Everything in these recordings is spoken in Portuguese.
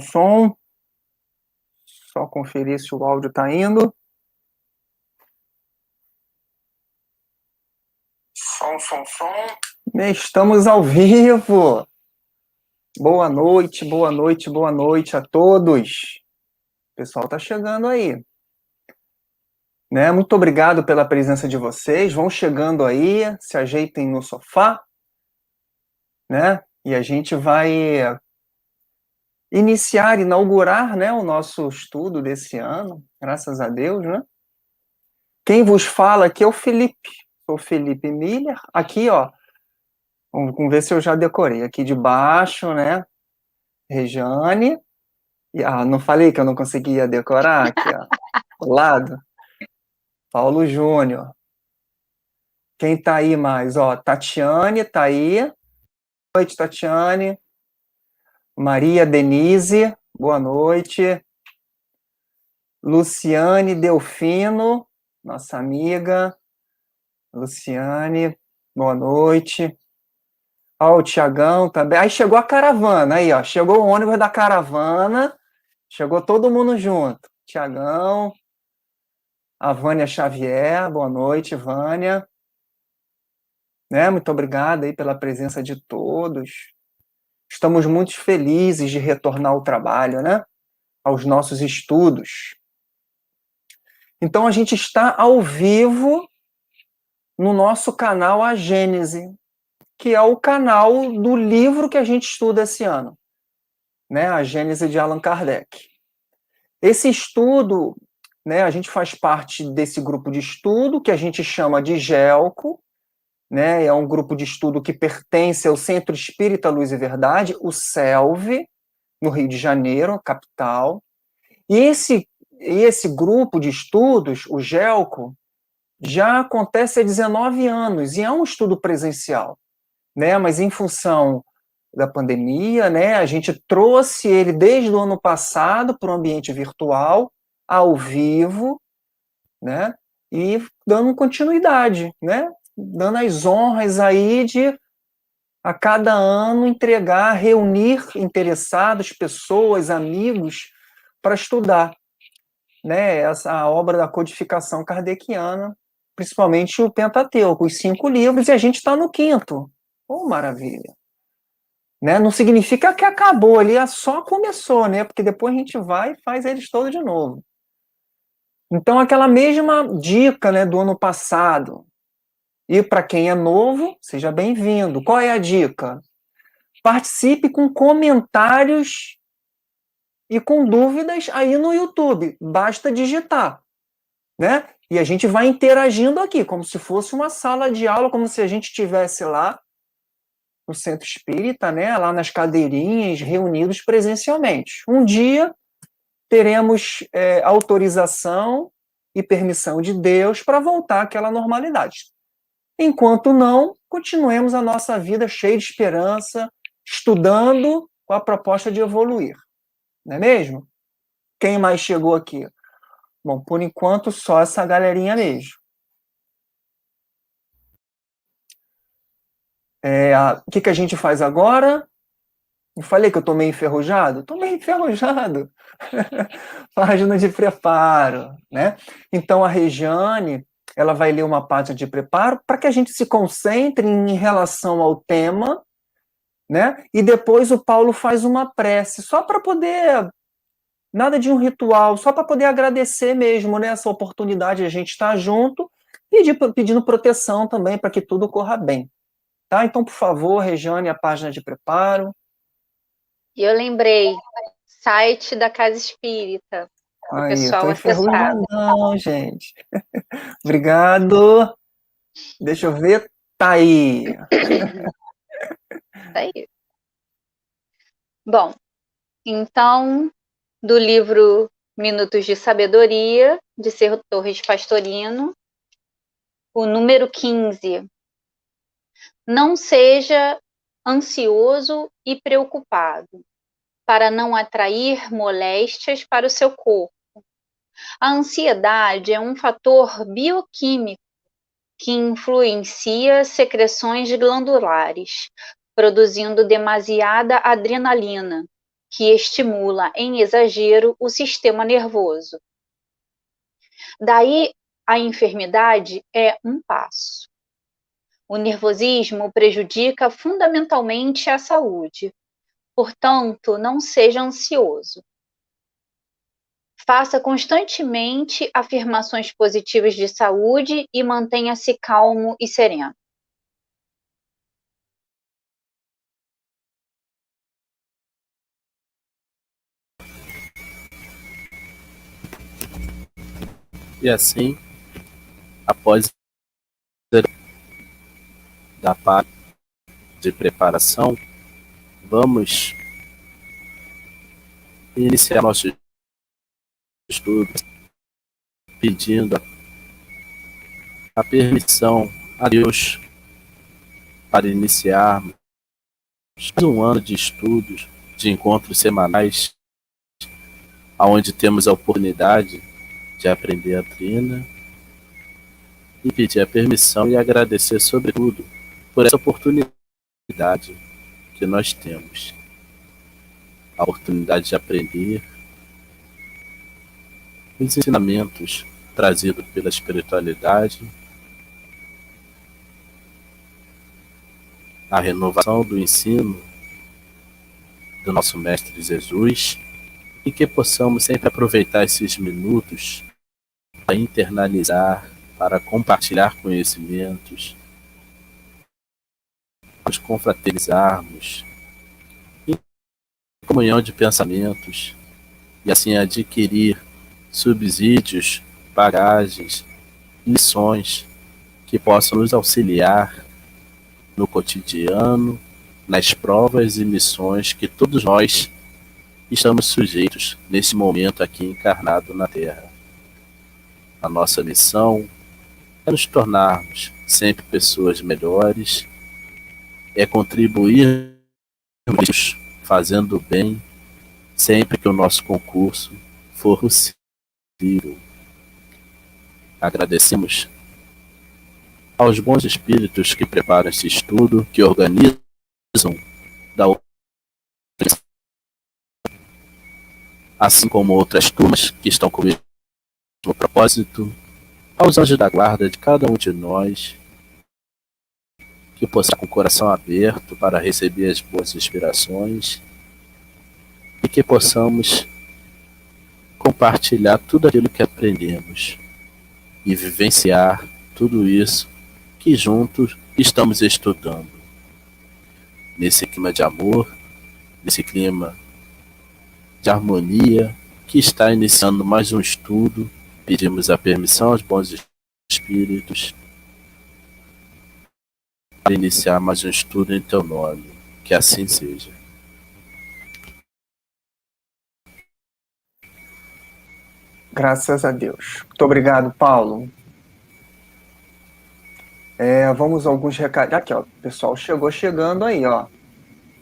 Som. Só conferir se o áudio está indo. Som. Estamos ao vivo. Boa noite a todos. O pessoal está chegando aí. Né? Muito obrigado pela presença de vocês. Vão chegando aí, se ajeitem no sofá, né? E a gente vai inaugurar, né, o nosso estudo desse ano, graças a Deus, né? Quem vos fala aqui é o Felipe. Sou o Felipe Miller. Aqui, ó, vamos ver se eu já decorei. Aqui de baixo, né? Rejane. Não falei que eu não conseguia decorar? Aqui, ó, do lado. Paulo Júnior. Quem tá aí mais? Ó, Tatiane tá aí. Boa noite, Tatiane. Maria Denise, boa noite. Luciane Delfino, nossa amiga. Luciane, boa noite. Ó, o Tiagão também. Aí chegou a caravana, aí, ó. Chegou o ônibus da caravana. Chegou todo mundo junto. Tiagão. A Vânia Xavier, boa noite, Vânia. Né? Muito obrigado aí pela presença de todos. Estamos muito felizes de retornar ao trabalho, né? Aos nossos estudos. Então, a gente está ao vivo no nosso canal A Gênese, que é o canal do livro que a gente estuda esse ano, né? A Gênese de Allan Kardec. Esse estudo, né, a gente faz parte desse grupo de estudo que a gente chama de GELCO, né? É um grupo de estudo que pertence ao Centro Espírita Luz e Verdade, o CELV, no Rio de Janeiro, capital. E esse grupo de estudos, o GELCO, já acontece há 19 anos, e é um estudo presencial, né? Mas em função da pandemia, né, a gente trouxe ele desde o ano passado para o ambiente virtual, ao vivo, né? E dando continuidade, né? Dando as honras aí de, a cada ano, entregar, reunir interessados, pessoas, amigos, para estudar, né, essa obra da codificação kardeciana, principalmente o Pentateuco, os 5 livros, e a gente está no 5º. Oh, maravilha! Né? Não significa que acabou ali, só começou, né? Porque depois a gente vai e faz eles todos de novo. Então, aquela mesma dica, né, do ano passado. E para quem é novo, seja bem-vindo. Qual é a dica? Participe com comentários e com dúvidas aí no YouTube. Basta digitar, né? E a gente vai interagindo aqui, como se fosse uma sala de aula, como se a gente estivesse lá no Centro Espírita, né? Lá nas cadeirinhas, reunidos presencialmente. Um dia teremos autorização e permissão de Deus para voltar àquela normalidade. Enquanto não, continuemos a nossa vida cheia de esperança, estudando com a proposta de evoluir. Não é mesmo? Quem mais chegou aqui? Bom, por enquanto, só essa galerinha mesmo. O que a gente faz agora? Eu falei que eu estou meio enferrujado? Estou meio enferrujado. Página de preparo, né? Então, a Regiane, ela vai ler uma página de preparo para que a gente se concentre em relação ao tema, né? E depois o Paulo faz uma prece, só para poder... Nada de um ritual, só para poder agradecer mesmo, né, essa oportunidade de a gente estar junto, pedindo proteção também para que tudo corra bem. Tá? Então, por favor, Regiane, a página de preparo. E eu lembrei, site da Casa Espírita, para o pessoal acessar. Não, gente. Obrigado. Deixa eu ver. Tá aí. Tá aí. Bom, então, do livro Minutos de Sabedoria, de Cerro Torres Pastorino, o número 15. Não seja ansioso e preocupado, para não atrair moléstias para o seu corpo. A ansiedade é um fator bioquímico que influencia secreções glandulares, produzindo demasiada adrenalina, que estimula em exagero o sistema nervoso. Daí, a enfermidade é um passo. O nervosismo prejudica fundamentalmente a saúde. Portanto, não seja ansioso. Faça constantemente afirmações positivas de saúde e mantenha-se calmo e sereno. E assim, após da parte de preparação, vamos iniciar nosso estudo pedindo a permissão a Deus para iniciarmos mais um ano de estudos, de encontros semanais, onde temos a oportunidade de aprender a doutrina e pedir a permissão e agradecer, sobretudo, por essa oportunidade que nós temos. A oportunidade de aprender os ensinamentos trazidos pela espiritualidade, a renovação do ensino do nosso Mestre Jesus, e que possamos sempre aproveitar esses minutos para internalizar, para compartilhar conhecimentos, nos confraternizarmos, em comunhão de pensamentos, e assim adquirir subsídios, bagagens, lições que possam nos auxiliar no cotidiano, nas provas e missões que todos nós estamos sujeitos nesse momento aqui encarnado na Terra. A nossa missão é nos tornarmos sempre pessoas melhores, é contribuir fazendo bem sempre que o nosso concurso for possível. Agradecemos aos bons espíritos que preparam esse estudo, que organizam da assim como outras turmas que estão com o mesmo propósito, aos anjos da guarda de cada um de nós, que possa estar com o coração aberto para receber as boas inspirações e que possamos compartilhar tudo aquilo que aprendemos e vivenciar tudo isso que juntos estamos estudando. Nesse clima de amor, nesse clima de harmonia, que está iniciando mais um estudo, pedimos a permissão aos bons espíritos para iniciar mais um estudo em teu nome. Que assim seja. Graças a Deus. Muito obrigado, Paulo. Vamos a alguns recados. Aqui, ó, o pessoal chegando aí, ó.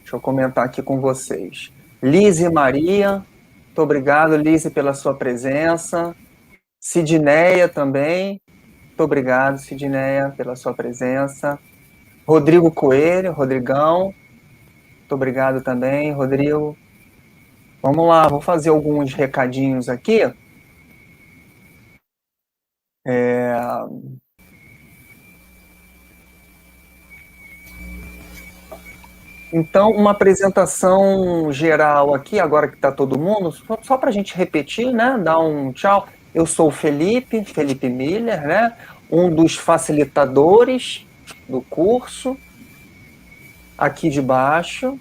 Deixa eu comentar aqui com vocês. Lise Maria, muito obrigado, Lise, pela sua presença. Sidneia também, muito obrigado, Sidneia, pela sua presença. Rodrigo Coelho, Rodrigão, muito obrigado também, Rodrigo. Vamos lá, vou fazer alguns recadinhos aqui. Então, uma apresentação geral aqui, agora que está todo mundo, só para a gente repetir, né? Dar um tchau. Eu sou o Felipe Miller, né? Um dos facilitadores do curso, aqui de baixo.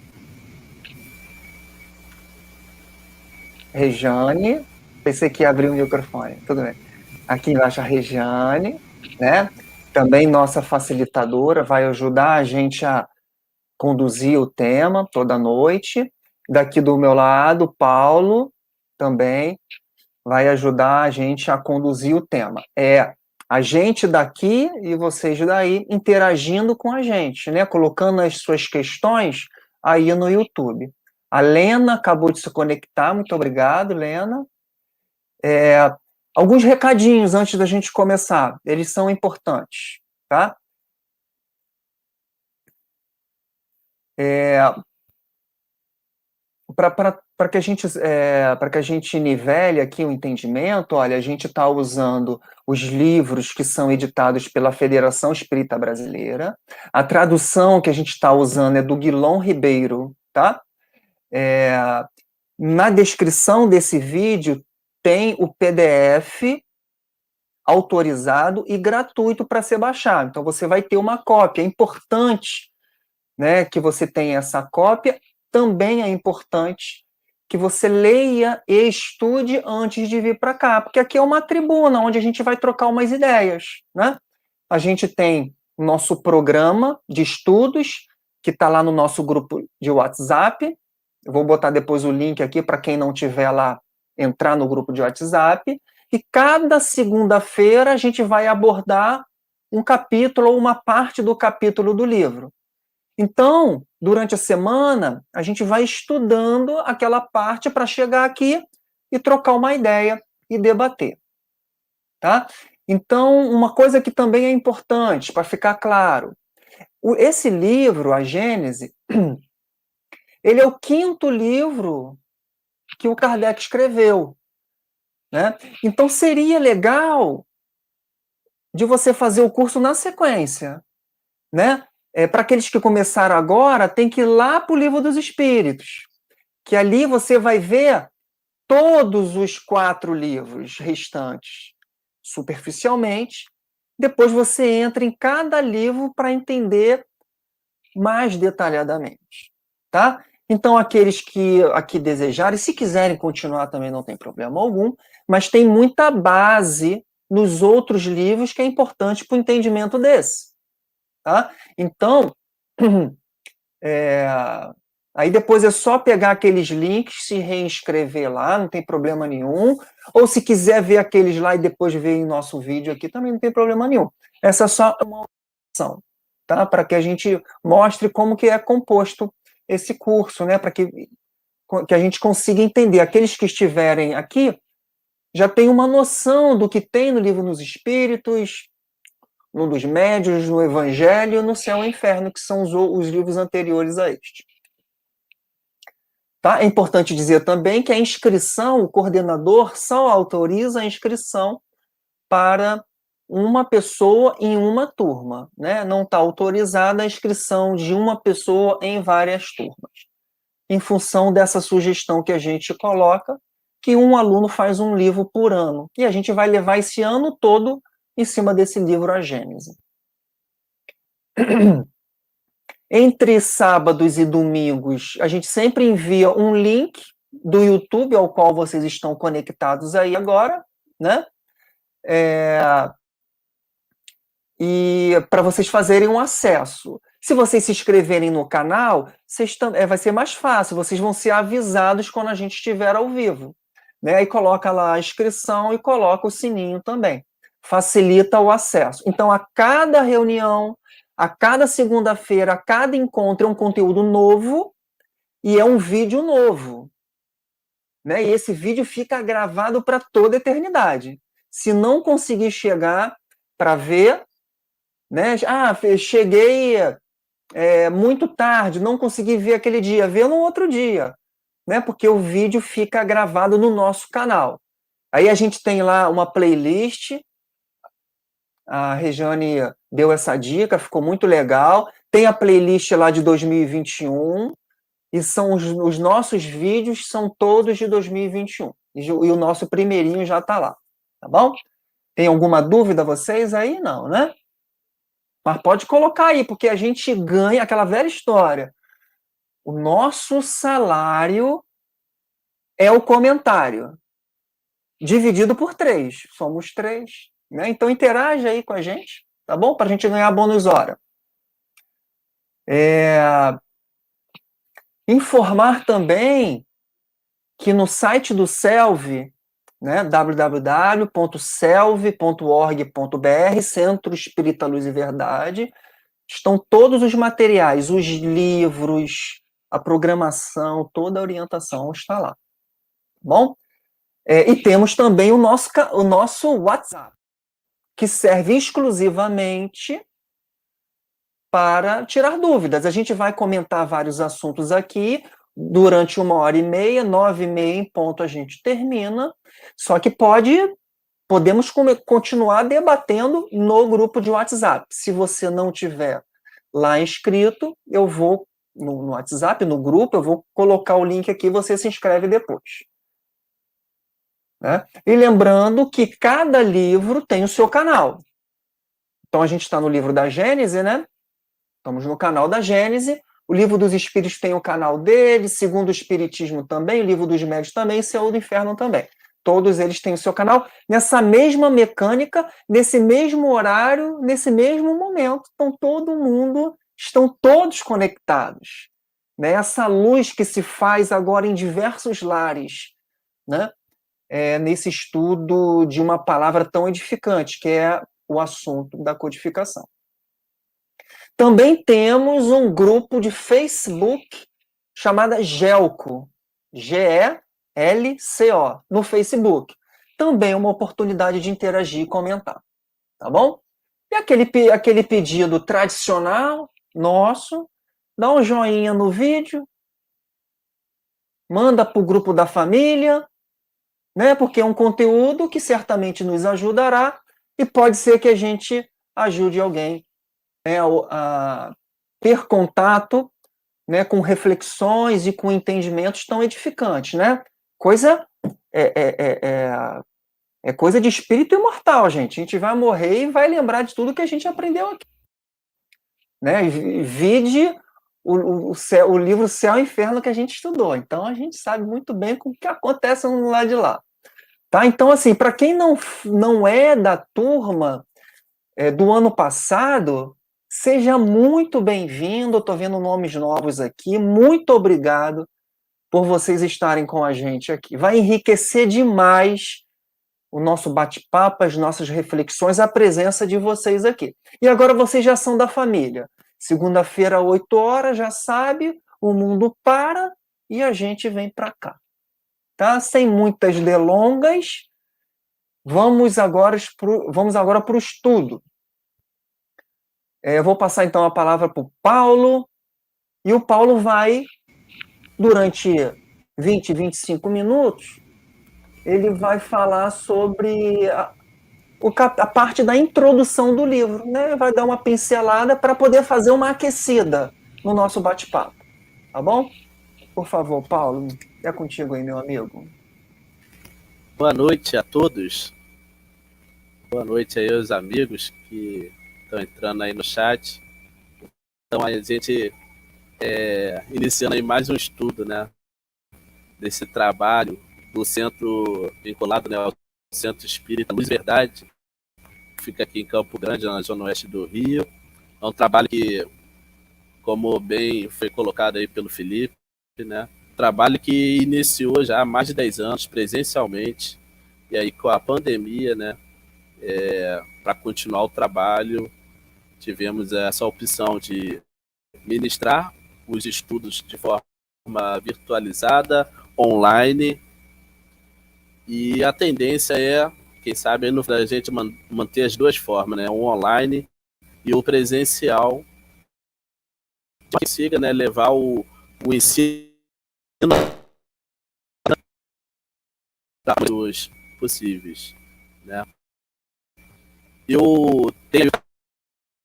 Rejane, pensei que ia abrir o microfone, tudo bem. Aqui embaixo a Rejane, né? Também nossa facilitadora, vai ajudar a gente a conduzir o tema toda noite. Daqui do meu lado, Paulo também vai ajudar a gente a conduzir o tema. É a gente daqui e vocês daí interagindo com a gente, né? Colocando as suas questões aí no YouTube. A Lena acabou de se conectar, muito obrigado, Lena. Alguns recadinhos antes da gente começar, eles são importantes, tá? Para para que a gente nivele aqui o entendimento, olha, a gente está usando os livros que são editados pela Federação Espírita Brasileira. A tradução que a gente está usando é do Guilom Ribeiro, tá? Na descrição desse vídeo tem o PDF autorizado e gratuito para ser baixado. Então você vai ter uma cópia. É importante, né, que você tenha essa cópia. Também é importante que você leia e estude antes de vir para cá, porque aqui é uma tribuna onde a gente vai trocar umas ideias, né? A gente tem o nosso programa de estudos, que está lá no nosso grupo de WhatsApp. Eu vou botar depois o link aqui para quem não tiver lá, entrar no grupo de WhatsApp. E cada segunda-feira a gente vai abordar um capítulo ou uma parte do capítulo do livro. Então, durante a semana, a gente vai estudando aquela parte para chegar aqui e trocar uma ideia e debater. Tá? Então, uma coisa que também é importante, para ficar claro, esse livro, a Gênese, ele é o 5º livro que o Kardec escreveu. Né? Então, seria legal de você fazer o curso na sequência. Né? Para aqueles que começaram agora, tem que ir lá para o Livro dos Espíritos, que ali você vai ver todos os 4 livros restantes, superficialmente. Depois você entra em cada livro para entender mais detalhadamente. Tá? Então, aqueles que aqui desejarem, se quiserem continuar também não tem problema algum, mas tem muita base nos outros livros que é importante para o entendimento desse. Tá? Então, aí depois é só pegar aqueles links, se reinscrever lá, não tem problema nenhum. Ou se quiser ver aqueles lá e depois ver em nosso vídeo aqui, também não tem problema nenhum. Essa é só uma opção, tá? Para que a gente mostre como que é composto esse curso, né? Para que a gente consiga entender. Aqueles que estiverem aqui já têm uma noção do que tem no Livro dos Espíritos, no dos Médiuns, no Evangelho, no Céu e Inferno, que são os livros anteriores a este. Tá? É importante dizer também que a inscrição, o coordenador só autoriza a inscrição para uma pessoa em uma turma. Né? Não está autorizada a inscrição de uma pessoa em várias turmas. Em função dessa sugestão que a gente coloca, que um aluno faz um livro por ano. E a gente vai levar esse ano todo em cima desse livro, A Gênese. Entre sábados e domingos, a gente sempre envia um link do YouTube ao qual vocês estão conectados aí agora, né? E para vocês fazerem um acesso. Se vocês se inscreverem no canal, vai ser mais fácil, vocês vão ser avisados quando a gente estiver ao vivo. Né? Aí coloca lá a inscrição e coloca o sininho também. Facilita o acesso. Então, a cada reunião, a cada segunda-feira, a cada encontro é um conteúdo novo e é um vídeo novo. Né? E esse vídeo fica gravado para toda a eternidade. Se não conseguir chegar para ver, né? Cheguei muito tarde, não consegui ver aquele dia, vê no outro dia. Né? Porque o vídeo fica gravado no nosso canal. Aí a gente tem lá uma playlist. A Regiane deu essa dica, ficou muito legal. Tem a playlist lá de 2021, e são os nossos vídeos são todos de 2021. E o nosso primeirinho já está lá, tá bom? Tem alguma dúvida vocês aí? Não, né? Mas pode colocar aí, porque a gente ganha aquela velha história. O nosso salário é o comentário, dividido por 3. Somos 3. Né? Então, interage aí com a gente, tá bom? Para a gente ganhar bônus hora. Informar também que no site do CELV, né, www.celv.org.br, Centro Espírita Luz e Verdade, estão todos os materiais, os livros, a programação, toda a orientação está lá. Tá bom? E temos também o nosso WhatsApp, que serve exclusivamente para tirar dúvidas. A gente vai comentar vários assuntos aqui. durante 1h30, 9h30 em ponto a gente termina, só que podemos continuar debatendo no grupo de WhatsApp. Se você não tiver lá inscrito, eu vou no WhatsApp, no grupo, eu vou colocar o link aqui, você se inscreve depois. Né? E lembrando que cada livro tem o seu canal. Então, a gente está no livro da Gênese, né? Estamos no canal da Gênese. O livro dos Espíritos tem o canal dele, segundo o Espiritismo também, o livro dos Médios também, e Céu do Inferno também. Todos eles têm o seu canal, nessa mesma mecânica, nesse mesmo horário, nesse mesmo momento. Então, estão todos conectados. Né? Essa luz que se faz agora em diversos lares, né? Nesse estudo de uma palavra tão edificante, que é o assunto da codificação. Também temos um grupo de Facebook chamado Gelco, Gelco, no Facebook. Também uma oportunidade de interagir e comentar, tá bom? E aquele pedido tradicional nosso, dá um joinha no vídeo, manda para o grupo da família, né? Porque é um conteúdo que certamente nos ajudará e pode ser que a gente ajude alguém, né, a ter contato, né, com reflexões e com entendimentos tão edificantes, né? Coisa coisa de espírito imortal, gente. A gente vai morrer e vai lembrar de tudo que a gente aprendeu aqui, né? Vide o livro Céu e Inferno que a gente estudou. Então a gente sabe muito bem o que acontece no lado de lá. Tá? Então, assim, para quem não é da turma do ano passado, seja muito bem-vindo. Estou vendo nomes novos aqui. Muito obrigado por vocês estarem com a gente aqui. Vai enriquecer demais o nosso bate-papo, as nossas reflexões, a presença de vocês aqui. E agora vocês já são da família. Segunda-feira, 8h, já sabe, o mundo para e a gente vem para cá. Tá? Sem muitas delongas, vamos agora para o estudo. Eu vou passar então a palavra para o Paulo, e o Paulo vai, durante 20, 25 minutos, ele vai falar sobre a parte da introdução do livro, né? Vai dar uma pincelada para poder fazer uma aquecida no nosso bate-papo, tá bom? Por favor, Paulo, é contigo aí, meu amigo. Boa noite a todos. Boa noite aí aos amigos que estão entrando aí no chat. Então a gente iniciando aí mais um estudo, né, desse trabalho do centro vinculado, né, ao Centro Espírita Luz e Verdade, que fica aqui em Campo Grande, na zona oeste do Rio. É um trabalho que, como bem foi colocado aí pelo Felipe, né, trabalho que iniciou já há mais de 10 anos presencialmente, e aí com a pandemia, né, para continuar o trabalho, tivemos essa opção de ministrar os estudos de forma virtualizada, online, e a tendência é, quem sabe, a gente manter as duas formas, né, o online e o presencial, que consiga, né, levar o ensino dos possíveis, né. Eu tenho,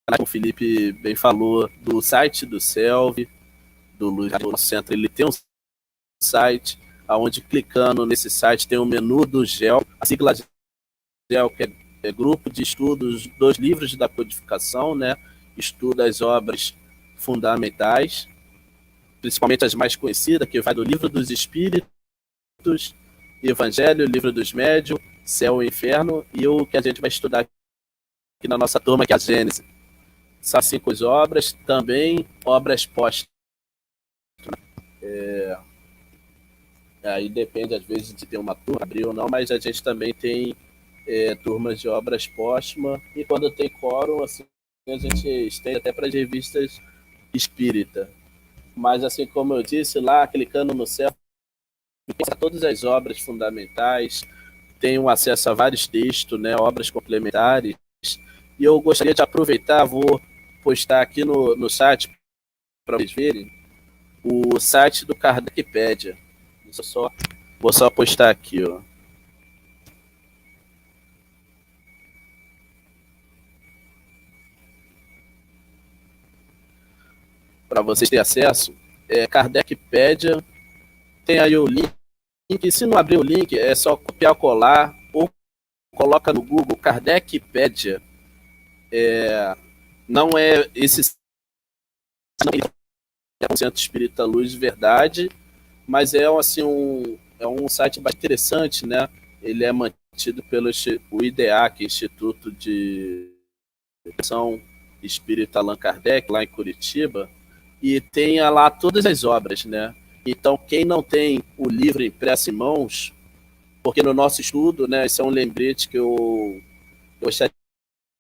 como o Felipe bem falou, do site do CELV, do Luz do Centro. Ele tem um site, onde clicando nesse site tem o menu do GEL, a sigla GEL, que é Grupo de Estudos dos Livros da Codificação, né? Estuda as obras fundamentais, principalmente as mais conhecidas, que vai do Livro dos Espíritos, Evangelho, Livro dos Médios, Céu e Inferno, e o que a gente vai estudar aqui na nossa turma, que é a Gênese. São 5 obras, também obras póstumas. Aí depende, às vezes, de ter uma turma, abrir ou não, mas a gente também tem turmas de obras póstumas, e quando tem quórum, assim, a gente estende até para as revistas espírita. Mas, assim como eu disse, lá, clicando no céu, todas as obras fundamentais, tem um acesso a vários textos, né, obras complementares, e eu gostaria de aproveitar, vou postar aqui no site para vocês verem o site do Kardecpedia. Vou só postar aqui, ó. Para vocês terem acesso, Kardecpedia, tem aí o link. Se não abrir o link, é só copiar, colar, ou coloca no Google Kardecpedia. Não é esse 100% Espírita Luz de Verdade, mas é assim, um site bastante interessante, né? Ele é mantido pelo o IDEAC, Instituto de Educação Espírita Allan Kardec, lá em Curitiba, e tem lá todas as obras, né? Então, quem não tem o livro impresso em mãos, porque no nosso estudo, né, esse é um lembrete que eu gostaria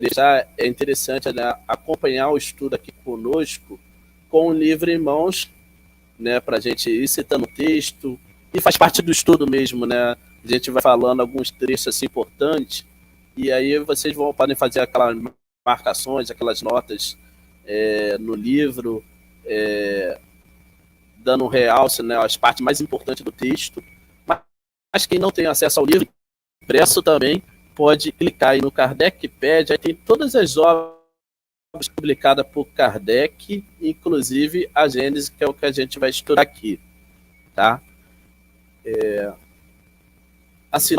de deixar, é interessante, né, acompanhar o estudo aqui conosco com o livro em mãos, né, para a gente ir citando o texto, e faz parte do estudo mesmo, né? A gente vai falando alguns trechos assim, importantes, e aí vocês podem fazer aquelas marcações, aquelas notas no livro, dando um realce, né, as partes mais importantes do texto. Mas quem não tem acesso ao livro impresso também pode clicar aí no Kardecpedia, aí tem todas as obras publicadas por Kardec, inclusive a Gênese, que é o que a gente vai estudar aqui, tá? Assim,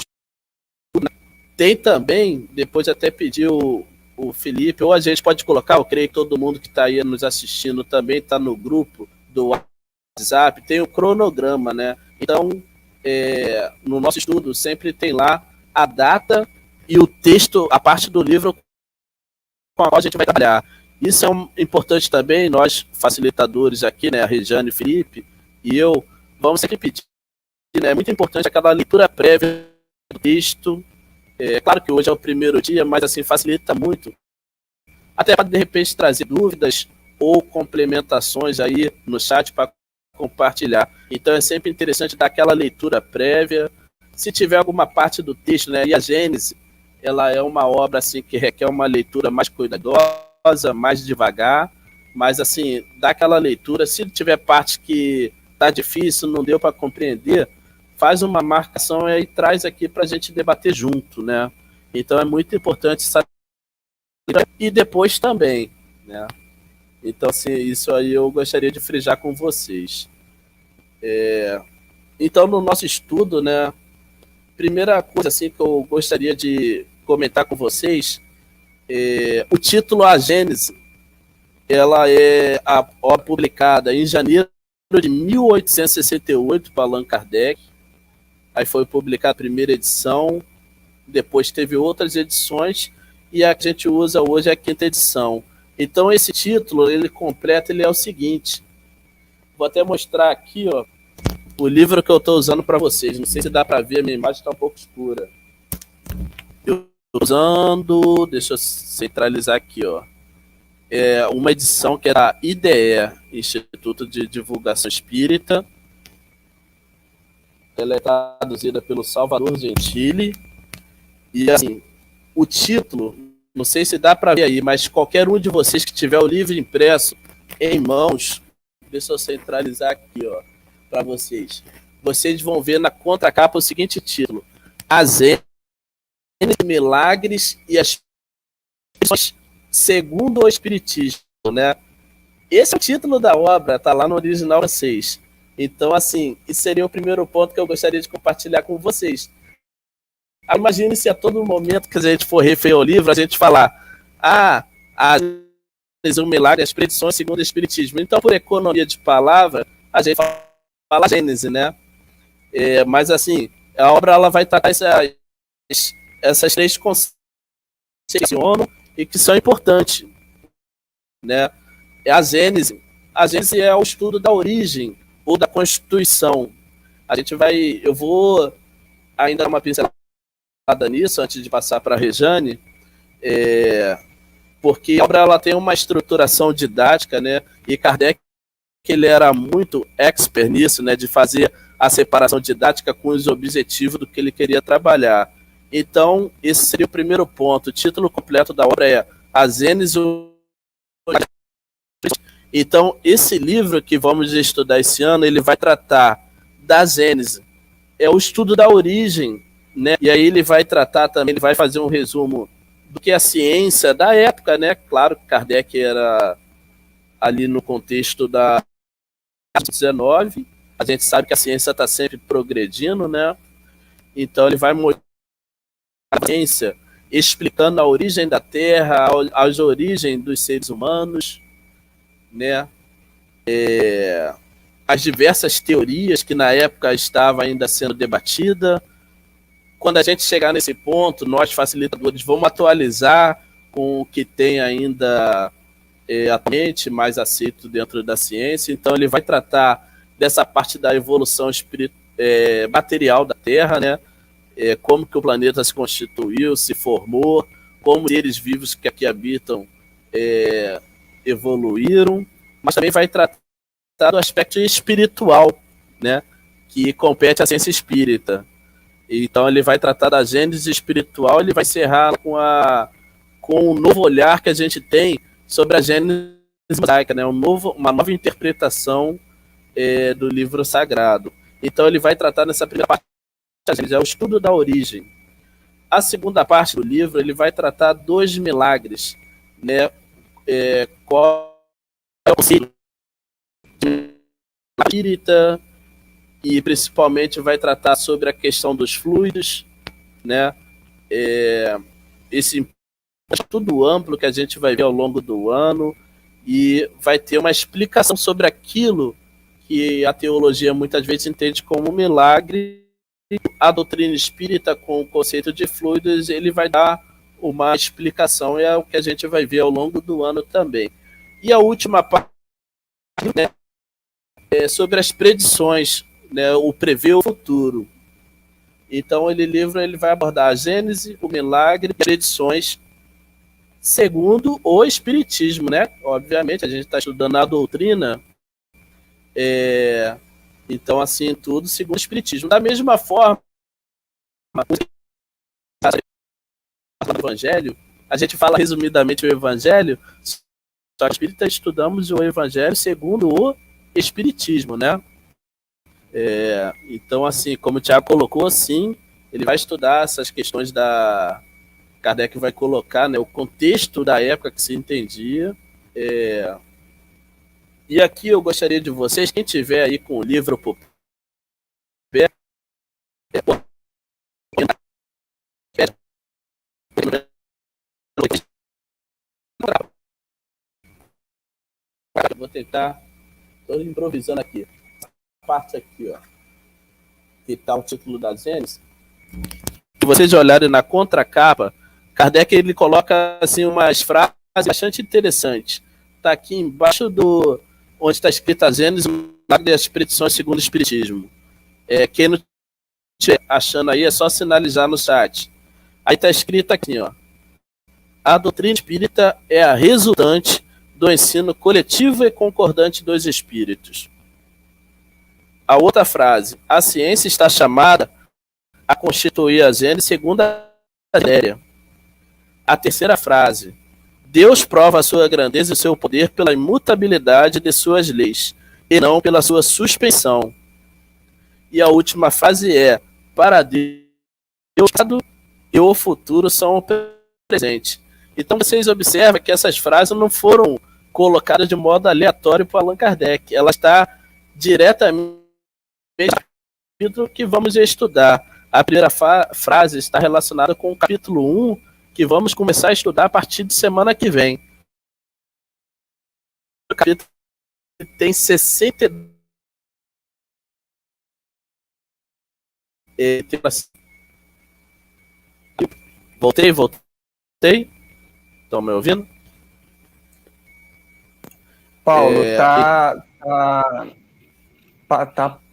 tem também, depois até pediu o Felipe, ou a gente pode colocar, eu creio que todo mundo que está aí nos assistindo também está no grupo do WhatsApp, tem o cronograma, né? Então, no nosso estudo sempre tem lá a data e o texto, a parte do livro com a qual a gente vai trabalhar. Isso é importante também, nós facilitadores aqui, né, a Regiane, o Felipe e eu, vamos sempre pedir, né, é muito importante aquela leitura prévia do texto. Claro que hoje é o primeiro dia, mas assim facilita muito, até para de repente trazer dúvidas ou complementações aí no chat para compartilhar. Então é sempre interessante dar aquela leitura prévia. Se tiver alguma parte do texto, né, e a Gênese, ela é uma obra assim que requer uma leitura mais cuidadosa, mais devagar, mas assim, dá aquela leitura. Se tiver parte que tá difícil, não deu para compreender, faz uma marcação e traz aqui para a gente debater junto, né? Então é muito importante saber. E depois também, né? Então, assim, isso aí eu gostaria de frisar com vocês. Então, no nosso estudo, né? Primeira coisa assim que eu gostaria de comentar com vocês, o título A Gênese, ela é a obra publicada em janeiro de 1868 por Allan Kardec. Aí foi publicada a primeira edição, depois teve outras edições, e a que a gente usa hoje é a quinta edição. Então esse título, ele completo, ele é o seguinte, vou até mostrar aqui, ó, o livro que eu estou usando para vocês, não sei se dá para ver, a minha imagem está um pouco escura. Eu estou usando, deixa eu centralizar aqui, ó, uma edição que é da IDE, Instituto de Divulgação Espírita. Ela é traduzida pelo Salvador Gentili. E assim, o título, não sei se dá para ver aí, mas qualquer um de vocês que tiver o livro impresso em mãos, deixa eu centralizar aqui, ó, para vocês. Vocês vão ver na contracapa o seguinte título: As Milagres e as segundo o Espiritismo, né? Esse é o título da obra, tá lá no original francês. Então, assim, esse seria o primeiro ponto que eu gostaria de compartilhar com vocês. Imagine se a todo momento que a gente for refer o livro, a gente falar o milagre, as predições segundo o Espiritismo. Então, por economia de palavra, a gente fala Gênese, né? Mas, assim, a obra ela vai tratar essas três conceitos e que são importantes, né? A Gênese é o estudo da origem ou da Constituição. Eu vou ainda dar uma pincelada nisso antes de passar para a Rejane, porque a obra ela tem uma estruturação didática, né? E Kardec ele era muito expert nisso, né? De fazer a separação didática com os objetivos do que ele queria trabalhar. Então, esse seria o primeiro ponto. O título completo da obra é A Gênese Então, esse livro que vamos estudar esse ano, ele vai tratar da Gênese, é o estudo da origem, né? E aí ele vai tratar também, ele vai fazer um resumo do que é a ciência da época, né? Claro que Kardec era ali no contexto da 19, a gente sabe que a ciência está sempre progredindo, né? Então ele vai mostrar a ciência explicando a origem da Terra, as origens dos seres humanos, né? As diversas teorias que na época estava ainda sendo debatida. Quando a gente chegar nesse ponto, nós facilitadores vamos atualizar com o que tem ainda atualmente mais aceito dentro da ciência. Então ele vai tratar dessa parte da evolução material da Terra, né? Como que o planeta se constituiu, se formou, como os seres vivos que aqui habitam evoluíram, mas também vai tratar do aspecto espiritual, né? Que compete à ciência espírita. Então ele vai tratar da gênese espiritual, ele vai encerrar com um novo olhar que a gente tem sobre a gênese mosaica, né? Uma nova interpretação do livro sagrado. Então ele vai tratar nessa primeira parte da gênese, é o estudo da origem. A segunda parte do livro ele vai tratar dos milagres, né? Qual é o conceito espírita, e principalmente vai tratar sobre a questão dos fluidos, né? Esse estudo amplo que a gente vai ver ao longo do ano, e vai ter uma explicação sobre aquilo que a teologia muitas vezes entende como milagre. A doutrina espírita, com o conceito de fluidos, ele vai dar uma explicação, e é o que a gente vai ver ao longo do ano também. E a última parte, né, é sobre as predições, né, o prever o futuro. Então, livro ele vai abordar a gênese, o milagre, predições, segundo o espiritismo, né? Obviamente, a gente está estudando a doutrina, então, assim, tudo segundo o espiritismo. Da mesma forma, no Evangelho, a gente fala resumidamente o Evangelho, só que espírita estudamos o Evangelho segundo o espiritismo, né? Então, assim, como o Tiago colocou, sim, ele vai estudar essas questões da... Kardec vai colocar, né, o contexto da época que se entendia. E aqui eu gostaria de vocês, quem tiver aí com o livro por perto, vou tentar, estou improvisando aqui. A parte aqui, ó, que está o título da Gênesis. Se vocês olharem na contracapa, Kardec ele coloca assim umas frases bastante interessantes. Está aqui embaixo do onde está escrita a Gênesis e as predições segundo o Espiritismo. Quem não estiver achando aí é só sinalizar no site. Aí está escrito aqui, ó: a doutrina espírita é a resultante do ensino coletivo e concordante dos espíritos. A outra frase: a ciência está chamada a constituir a Gênese segundo a matéria. A terceira frase: Deus prova a sua grandeza e o seu poder pela imutabilidade de suas leis, e não pela sua suspensão. E a última frase é: para Deus, o passado e o futuro são o presente. Então vocês observam que essas frases não foram colocadas de modo aleatório por Allan Kardec. Ela está diretamente no capítulo que vamos estudar. A primeira frase está relacionada com o capítulo 1, que vamos começar a estudar a partir de semana que vem. O capítulo tem 60. Voltei. Estão me ouvindo? Paulo,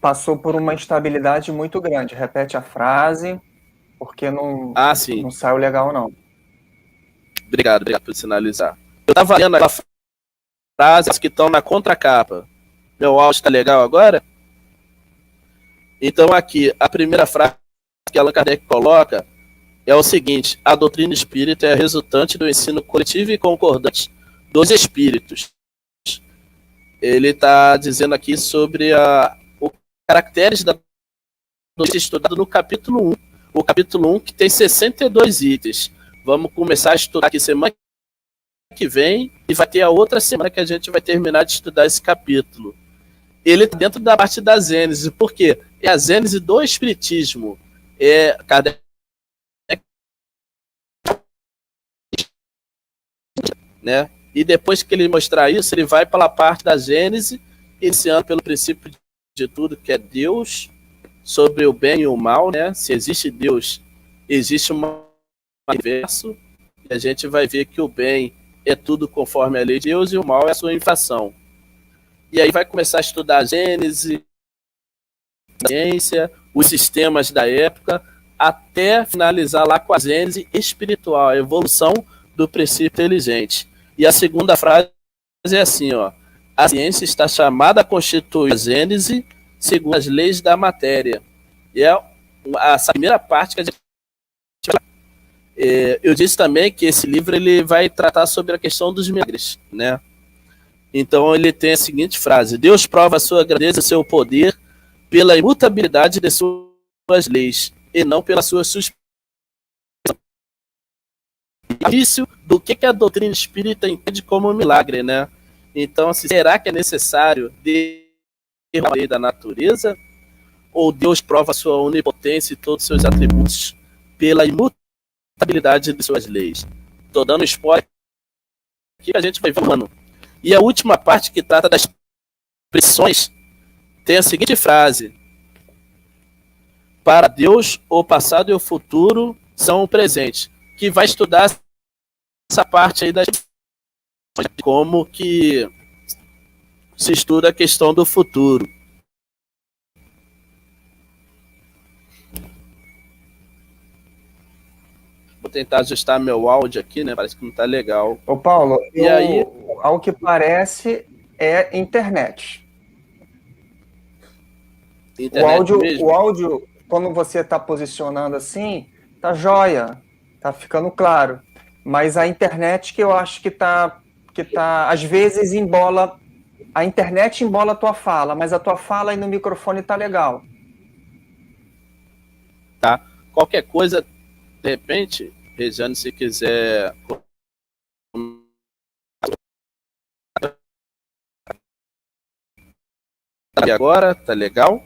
passou por uma instabilidade muito grande. Repete a frase, porque não saiu legal, não. Obrigado por sinalizar. Eu estava lendo as frases que estão na contracapa. Meu áudio está legal agora? Então aqui, a primeira frase que Allan Kardec coloca é o seguinte: a doutrina espírita é resultante do ensino coletivo e concordante dos espíritos. ele está dizendo aqui sobre os caracteres da notícia estudado no capítulo 1. O capítulo 1 que tem 62 itens. Vamos começar a estudar aqui semana que vem e vai ter a outra semana que a gente vai terminar de estudar esse capítulo. Ele está dentro da parte da Gênese. Por quê? É a Gênese do Espiritismo. Kardec, né? E depois que ele mostrar isso, ele vai para a parte da Gênese, iniciando pelo princípio de tudo, que é Deus, sobre o bem e o mal, né? Se existe Deus, existe um universo, e a gente vai ver que o bem é tudo conforme a lei de Deus e o mal é a sua infração. E aí vai começar a estudar a Gênese, a ciência, os sistemas da época, até finalizar lá com a Gênese espiritual, a evolução do princípio inteligente. E a segunda frase é assim, ó: a ciência está chamada a constituir a Gênese segundo as leis da matéria. E é essa primeira parte que a gente eu disse também que esse livro ele vai tratar sobre a questão dos milagres, né? Então ele tem a seguinte frase: Deus prova a sua grandeza e seu poder pela imutabilidade de suas leis e não pela sua suspensão. Início do que a doutrina espírita entende como milagre, né? Então, será que é necessário a lei da natureza? Ou Deus prova a sua onipotência e todos os seus atributos pela imutabilidade de suas leis? Estou dando spoiler aqui que a gente vai ver, mano. E a última parte, que trata das expressões, tem a seguinte frase: para Deus, o passado e o futuro são o presente. Que vai estudar essa parte aí das como que se estuda a questão do futuro. Vou tentar ajustar meu áudio aqui, né? Parece que não tá legal. Ô, Paulo, E aí, ao que parece, é internet. O áudio, quando você está posicionando assim, tá jóia, tá ficando claro. Mas a internet que eu acho que tá, às vezes embola, a internet embola a tua fala, mas a tua fala aí no microfone tá legal. Tá. Qualquer coisa, de repente, Regiane, se quiser. E agora, tá legal?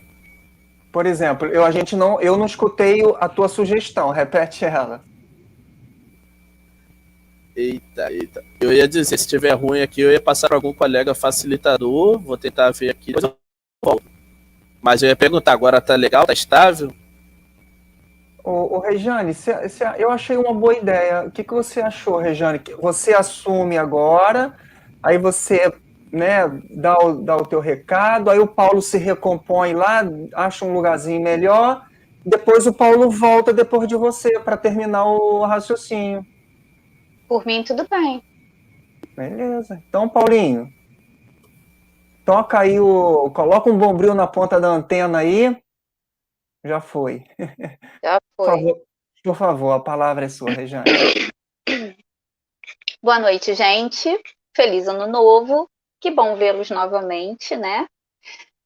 Por exemplo, eu não escutei a tua sugestão, repete ela. Eita. Eu ia dizer, se tiver ruim aqui, eu ia passar para algum colega facilitador, vou tentar ver aqui, depois eu volto. Mas eu ia perguntar, agora tá legal, tá estável? Ô Rejane, eu achei uma boa ideia. O que você achou, Rejane? Você assume agora, aí você, né, dá o teu recado, aí o Paulo se recompõe lá, acha um lugarzinho melhor, depois o Paulo volta depois de você para terminar o raciocínio. Por mim, tudo bem. Beleza. Então, Paulinho, toca aí coloca um bombril na ponta da antena aí. Já foi. Já foi. Por favor, a palavra é sua, Rejane. Boa noite, gente. Feliz ano novo. Que bom vê-los novamente, né?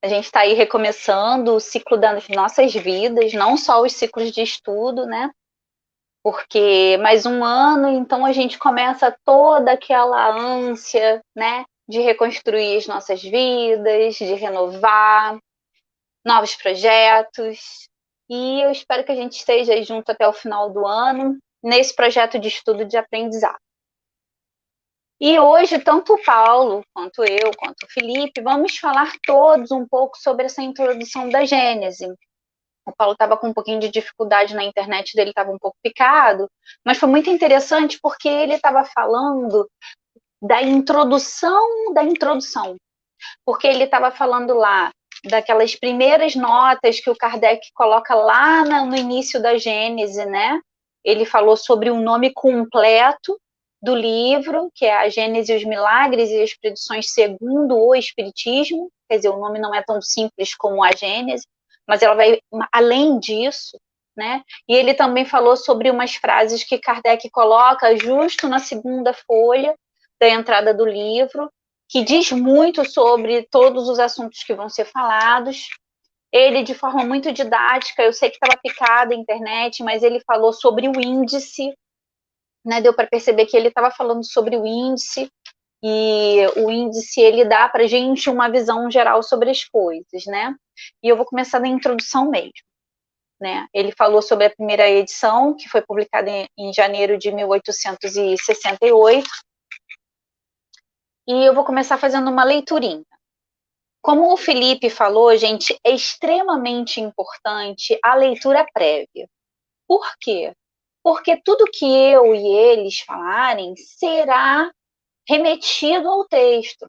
A gente está aí recomeçando o ciclo das nossas vidas, não só os ciclos de estudo, né? Porque mais um ano, então a gente começa toda aquela ânsia, né? De reconstruir as nossas vidas, de renovar, novos projetos. E eu espero que a gente esteja junto até o final do ano, nesse projeto de estudo de aprendizado. E hoje, tanto o Paulo, quanto eu, quanto o Felipe, vamos falar todos um pouco sobre essa introdução da Gênese. O Paulo estava com um pouquinho de dificuldade na internet dele, estava um pouco picado, mas foi muito interessante porque ele estava falando da introdução da introdução. Porque ele estava falando lá daquelas primeiras notas que o Kardec coloca lá no início da Gênese, né? Ele falou sobre o nome completo do livro, que é a Gênese e os Milagres e as Predições segundo o Espiritismo. Quer dizer, o nome não é tão simples como a Gênese, mas ela vai além disso, né? E ele também falou sobre umas frases que Kardec coloca justo na segunda folha da entrada do livro, que diz muito sobre todos os assuntos que vão ser falados. Ele, de forma muito didática, eu sei que estava picada a internet, mas ele falou sobre o índice, né? Deu para perceber que ele estava falando sobre o índice, e o índice ele dá para a gente uma visão geral sobre as coisas, né? E eu vou começar da introdução mesmo. Né? Ele falou sobre a primeira edição, que foi publicada em janeiro de 1868, e eu vou começar fazendo uma leiturinha. Como o Felipe falou, gente, é extremamente importante a leitura prévia. Por quê? Porque tudo que eu e eles falarem será remetido ao texto.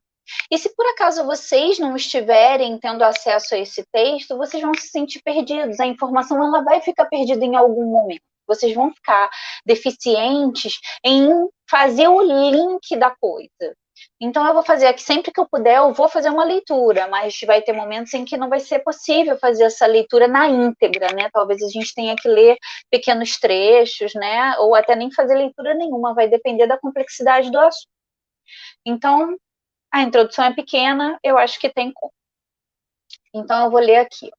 E se por acaso vocês não estiverem tendo acesso a esse texto, vocês vão se sentir perdidos. A informação ela vai ficar perdida em algum momento. Vocês vão ficar deficientes em fazer o link da coisa. Então eu vou fazer aqui, sempre que eu puder, eu vou fazer uma leitura, mas vai ter momentos em que não vai ser possível fazer essa leitura na íntegra, né? Talvez a gente tenha que ler pequenos trechos, né? Ou até nem fazer leitura nenhuma, vai depender da complexidade do assunto. Então, a introdução é pequena, eu acho que tem como. Então, eu vou ler aqui.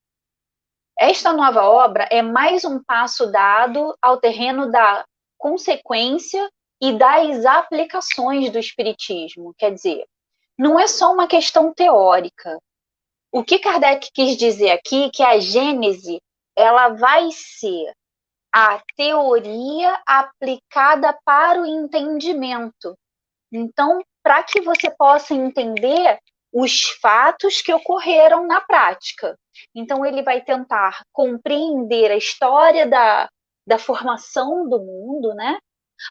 Esta nova obra é mais um passo dado ao terreno da consequência e das aplicações do Espiritismo. Quer dizer, não é só uma questão teórica. O que Kardec quis dizer aqui é que a Gênese ela vai ser a teoria aplicada para o entendimento. Então, para que você possa entender os fatos que ocorreram na prática. Então, ele vai tentar compreender a história da formação do mundo, né?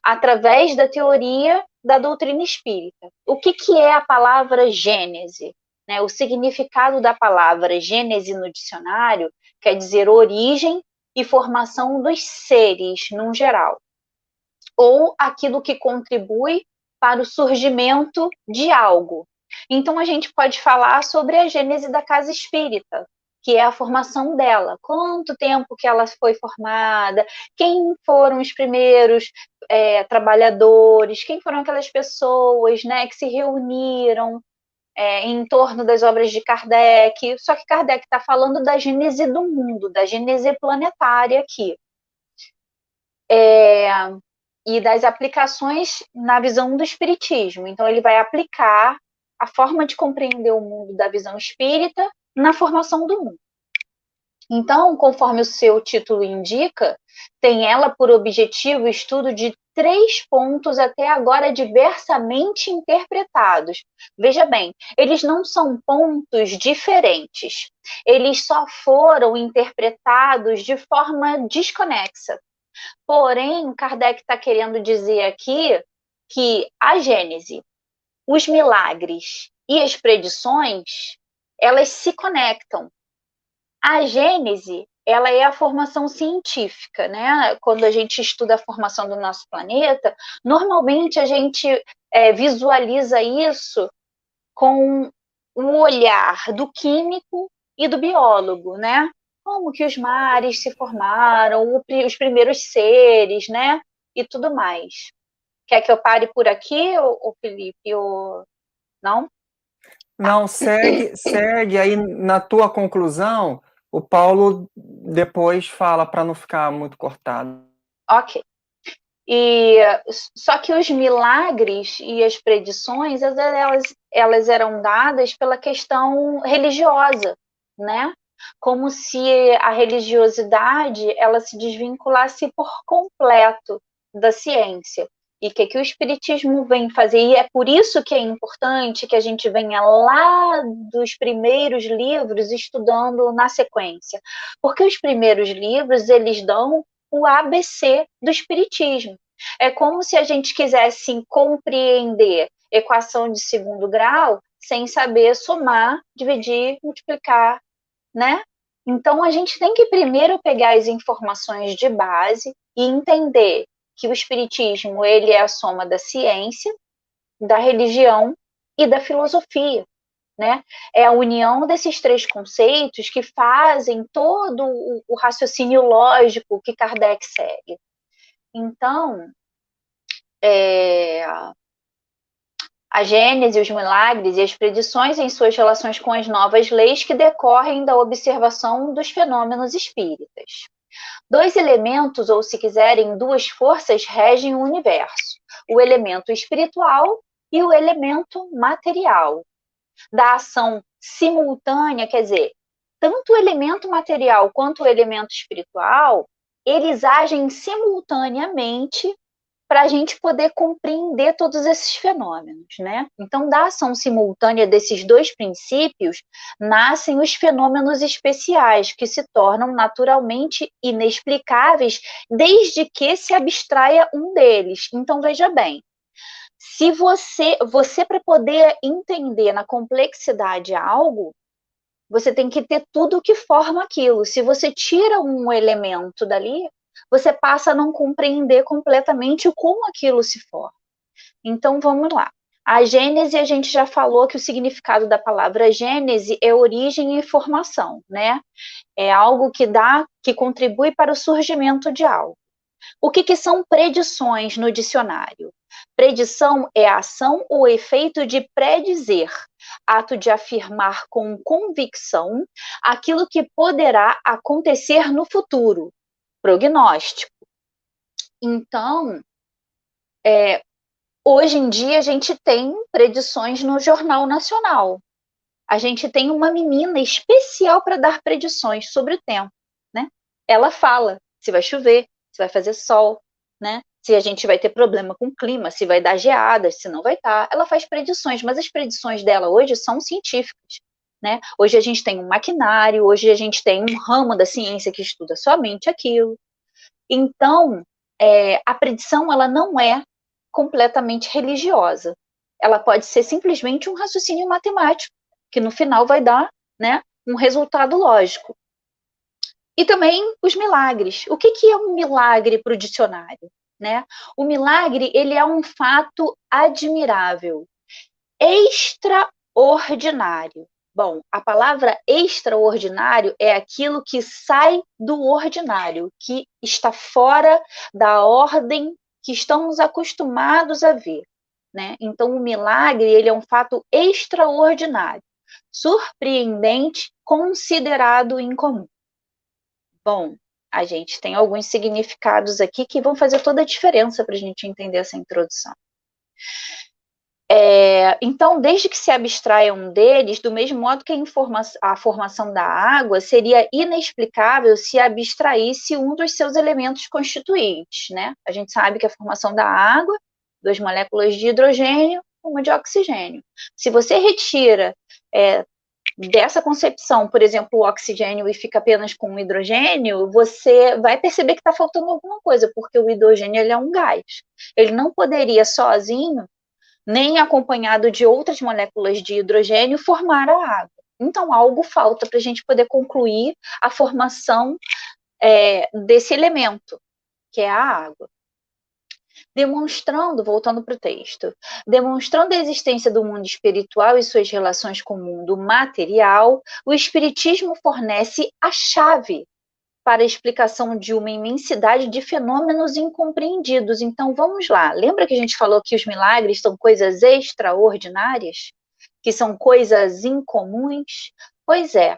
Através da teoria da doutrina espírita. O que é a palavra Gênese? Né? O significado da palavra Gênese no dicionário quer dizer origem e formação dos seres, num geral. Ou aquilo que contribui para o surgimento de algo. Então, a gente pode falar sobre a gênese da casa espírita, que é a formação dela. Quanto tempo que ela foi formada, quem foram os primeiros trabalhadores, quem foram aquelas pessoas, né, que se reuniram em torno das obras de Kardec. Só que Kardec está falando da gênese do mundo, da gênese planetária aqui. E das aplicações na visão do espiritismo. Então, ele vai aplicar a forma de compreender o mundo da visão espírita na formação do mundo. Então, conforme o seu título indica, tem ela por objetivo o estudo de 3 pontos até agora diversamente interpretados. Veja bem, eles não são pontos diferentes, eles só foram interpretados de forma desconexa. Porém, Kardec está querendo dizer aqui que a Gênese, os milagres e as predições, elas se conectam. A Gênese, ela é a formação científica, né? Quando a gente estuda a formação do nosso planeta, normalmente a gente visualiza isso com o olhar do químico e do biólogo, né? Como que os mares se formaram, os primeiros seres, né? E tudo mais. Quer que eu pare por aqui, ou Felipe? Ou... Não? Não, segue. Aí na tua conclusão, o Paulo depois fala para não ficar muito cortado. Ok. Só que os milagres e as predições, elas eram dadas pela questão religiosa, né? Como se a religiosidade ela se desvinculasse por completo da ciência. E o que o Espiritismo vem fazer? E é por isso que é importante que a gente venha lá dos primeiros livros estudando na sequência. Porque os primeiros livros, eles dão o ABC do Espiritismo. É como se a gente quisesse compreender equação de segundo grau sem saber somar, dividir, multiplicar, né? Então, a gente tem que primeiro pegar as informações de base e entender que o Espiritismo ele é a soma da ciência, da religião e da filosofia. Né? É a união desses 3 conceitos que fazem todo o raciocínio lógico que Kardec segue. Então, A Gênese, os milagres e as predições em suas relações com as novas leis que decorrem da observação dos fenômenos espíritas. 2 elementos, ou se quiserem, 2 forças regem o universo: o elemento espiritual e o elemento material. Da ação simultânea, quer dizer, tanto o elemento material quanto o elemento espiritual, eles agem simultaneamente para a gente poder compreender todos esses fenômenos, né? Então, da ação simultânea desses 2 princípios, nascem os fenômenos especiais, que se tornam naturalmente inexplicáveis, desde que se abstraia um deles. Então, veja bem, se você para poder entender na complexidade algo, você tem que ter tudo que forma aquilo. Se você tira um elemento dali, você passa a não compreender completamente como aquilo se forma. Então, vamos lá. A Gênese, a gente já falou que o significado da palavra Gênese é origem e formação, né? É algo que contribui para o surgimento de algo. O que são predições no dicionário? Predição é a ação ou efeito de predizer, ato de afirmar com convicção aquilo que poderá acontecer no futuro, prognóstico. Então, hoje em dia a gente tem predições no Jornal Nacional. A gente tem uma menina especial para dar predições sobre o tempo, né? Ela fala se vai chover, se vai fazer sol, né? Se a gente vai ter problema com o clima, se vai dar geadas, se não vai estar. Ela faz predições, mas as predições dela hoje são científicas, né? Hoje a gente tem um maquinário, hoje a gente tem um ramo da ciência que estuda somente aquilo. Então, a predição ela não é completamente religiosa. Ela pode ser simplesmente um raciocínio matemático, que no final vai dar, né, um resultado lógico. E também os milagres. O que é um milagre para o dicionário? Né? O milagre ele é um fato admirável, extraordinário. Bom, a palavra extraordinário é aquilo que sai do ordinário, que está fora da ordem que estamos acostumados a ver, né? Então, o milagre ele é um fato extraordinário, surpreendente, considerado incomum. Bom, a gente tem alguns significados aqui que vão fazer toda a diferença para a gente entender essa introdução. Então, desde que se abstraia um deles, do mesmo modo que a formação da água seria inexplicável se abstraísse um dos seus elementos constituintes, né? A gente sabe que a formação da água, 2 moléculas de hidrogênio, uma de oxigênio. Se você retira dessa concepção, por exemplo, o oxigênio e fica apenas com o hidrogênio, você vai perceber que está faltando alguma coisa, porque o hidrogênio ele é um gás. Ele não poderia sozinho, nem acompanhado de outras moléculas de hidrogênio, formar a água. Então, algo falta para a gente poder concluir a formação desse elemento, que é a água. Voltando para o texto, demonstrando a existência do mundo espiritual e suas relações com o mundo material, o Espiritismo fornece a chave para a explicação de uma imensidade de fenômenos incompreendidos. Então, vamos lá. Lembra que a gente falou que os milagres são coisas extraordinárias? Que são coisas incomuns? Pois é.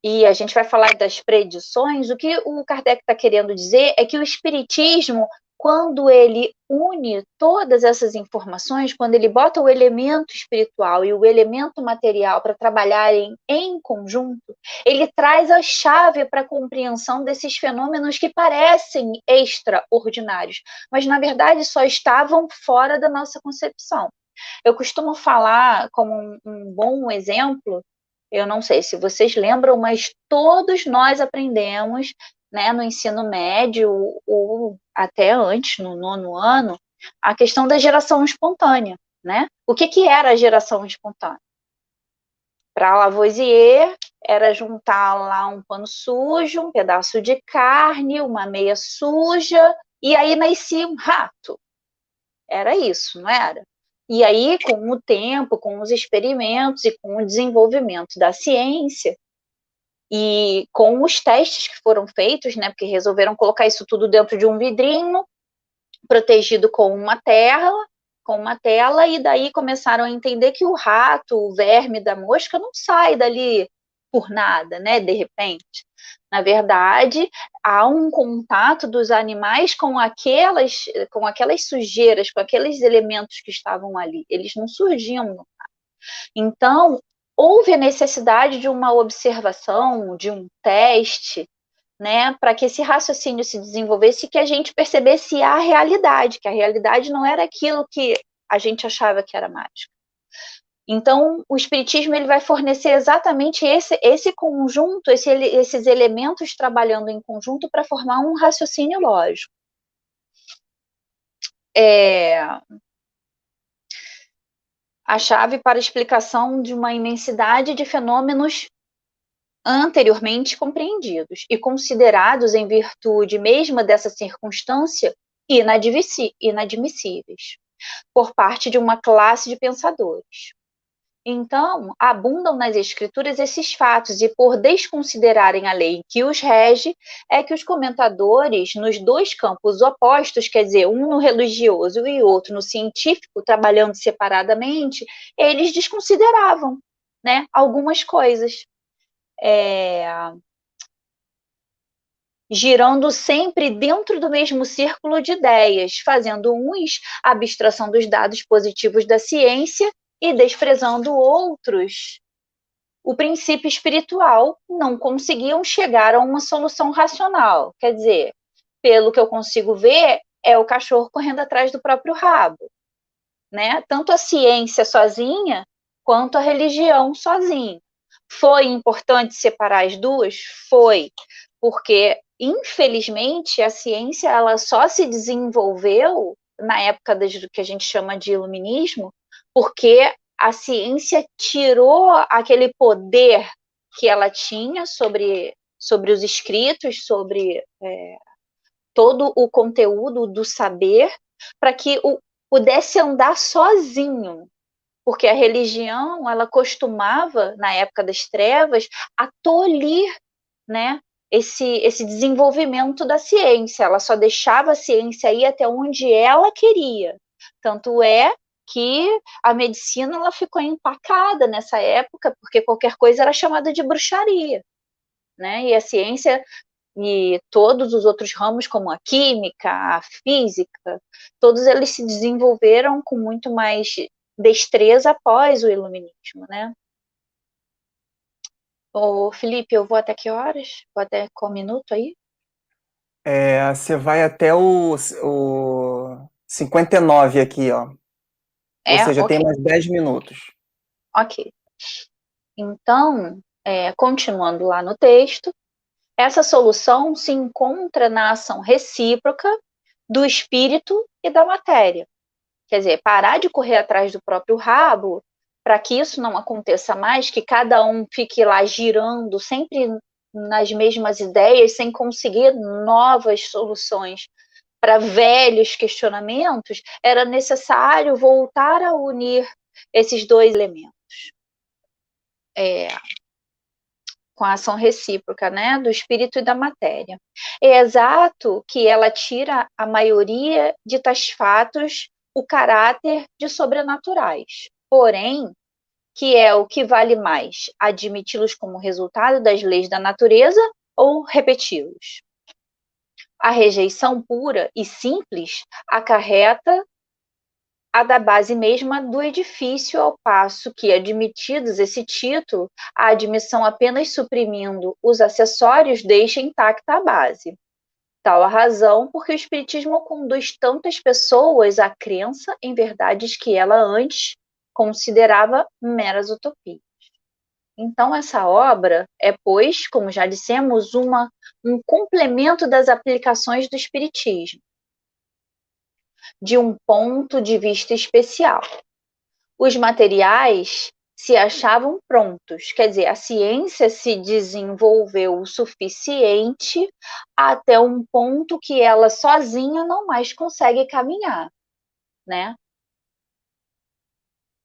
E a gente vai falar das predições. O que o Kardec está querendo dizer é que o Espiritismo, quando ele une todas essas informações, quando ele bota o elemento espiritual e o elemento material para trabalharem em conjunto, ele traz a chave para a compreensão desses fenômenos que parecem extraordinários, mas na verdade só estavam fora da nossa concepção. Eu costumo falar como um bom exemplo, eu não sei se vocês lembram, mas todos nós aprendemos, né, no ensino médio ou até antes, no 9º ano, a questão da geração espontânea, né? O que era a geração espontânea? Para Lavoisier, era juntar lá um pano sujo, um pedaço de carne, uma meia suja, e aí nascia um rato. Era isso, não era? E aí, com o tempo, com os experimentos e com o desenvolvimento da ciência, e com os testes que foram feitos, né, porque resolveram colocar isso tudo dentro de um vidrinho, protegido com uma tela, com uma tela, e daí começaram a entender que o rato, o verme da mosca não sai dali por nada, né, de repente. Na verdade, há um contato dos animais com aquelas sujeiras, com aqueles elementos que estavam ali. Eles não surgiam no mar. Então, houve a necessidade de uma observação, de um teste, né, para que esse raciocínio se desenvolvesse e que a gente percebesse a realidade, que a realidade não era aquilo que a gente achava que era mágica. Então, o Espiritismo ele vai fornecer exatamente esse conjunto, esses elementos trabalhando em conjunto para formar um raciocínio lógico. A chave para a explicação de uma imensidade de fenômenos anteriormente compreendidos e considerados em virtude mesma dessa circunstância inadmissíveis por parte de uma classe de pensadores. Então, abundam nas escrituras esses fatos, e por desconsiderarem a lei que os rege, é que os comentadores, nos dois campos opostos, quer dizer, um no religioso e outro no científico, trabalhando separadamente, eles desconsideravam, né, algumas coisas. Girando sempre dentro do mesmo círculo de ideias, fazendo uns a abstração dos dados positivos da ciência e desprezando outros. O princípio espiritual não conseguiam chegar a uma solução racional. Quer dizer, pelo que eu consigo ver, é o cachorro correndo atrás do próprio rabo, né? Tanto a ciência sozinha, quanto a religião sozinha. Foi importante separar as duas? Foi, porque, infelizmente, a ciência ela só se desenvolveu na época do que a gente chama de iluminismo, porque a ciência tirou aquele poder que ela tinha sobre os escritos, sobre todo o conteúdo do saber, para que pudesse andar sozinho. Porque a religião, ela costumava, na época das trevas, a tolir, né, esse desenvolvimento da ciência. Ela só deixava a ciência ir até onde ela queria. Tanto é que a medicina ela ficou empacada nessa época, porque qualquer coisa era chamada de bruxaria, né? E a ciência e todos os outros ramos, como a química, a física, todos eles se desenvolveram com muito mais destreza após o iluminismo, né? Ô, Felipe, eu vou até que horas? Vou até qual minuto aí? Você vai até o 59 aqui, ó. Ou seja, Ok. tem mais 10 minutos. Ok. Então, continuando lá no texto, essa solução se encontra na ação recíproca do espírito e da matéria. Quer dizer, parar de correr atrás do próprio rabo, para que isso não aconteça mais, que cada um fique lá girando sempre nas mesmas ideias, sem conseguir novas soluções para velhos questionamentos, era necessário voltar a unir esses dois elementos. Com a ação recíproca, né, do espírito e da matéria. É exato que ela tira a maioria de tais fatos o caráter de sobrenaturais. Porém, que é o que vale mais, admiti-los como resultado das leis da natureza ou repeti-los? A rejeição pura e simples acarreta a da base mesma do edifício, ao passo que, admitidos esse título, a admissão apenas suprimindo os acessórios deixa intacta a base. Tal a razão porque o Espiritismo conduz tantas pessoas à crença em verdades que ela antes considerava meras utopias. Então, essa obra é, pois, como já dissemos, um complemento das aplicações do Espiritismo, de um ponto de vista especial. Os materiais se achavam prontos, quer dizer, a ciência se desenvolveu o suficiente até um ponto que ela sozinha não mais consegue caminhar, né?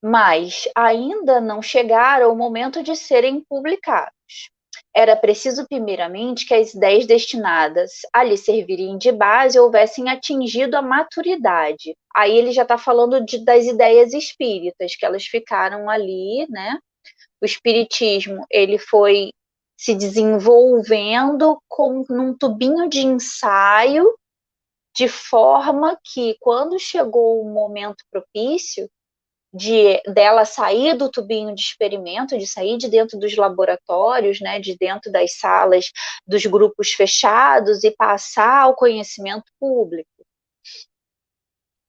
Mas ainda não chegaram ao momento de serem publicados. era preciso, primeiramente, que as ideias destinadas a lhe servirem de base houvessem atingido a maturidade. Aí ele já está falando das ideias espíritas, que elas ficaram ali, né? O espiritismo, ele foi se desenvolvendo num tubinho de ensaio, de forma que, quando chegou o momento propício, dela sair do tubinho de experimento, de sair de dentro dos laboratórios, né, de dentro das salas dos grupos fechados e passar ao conhecimento público,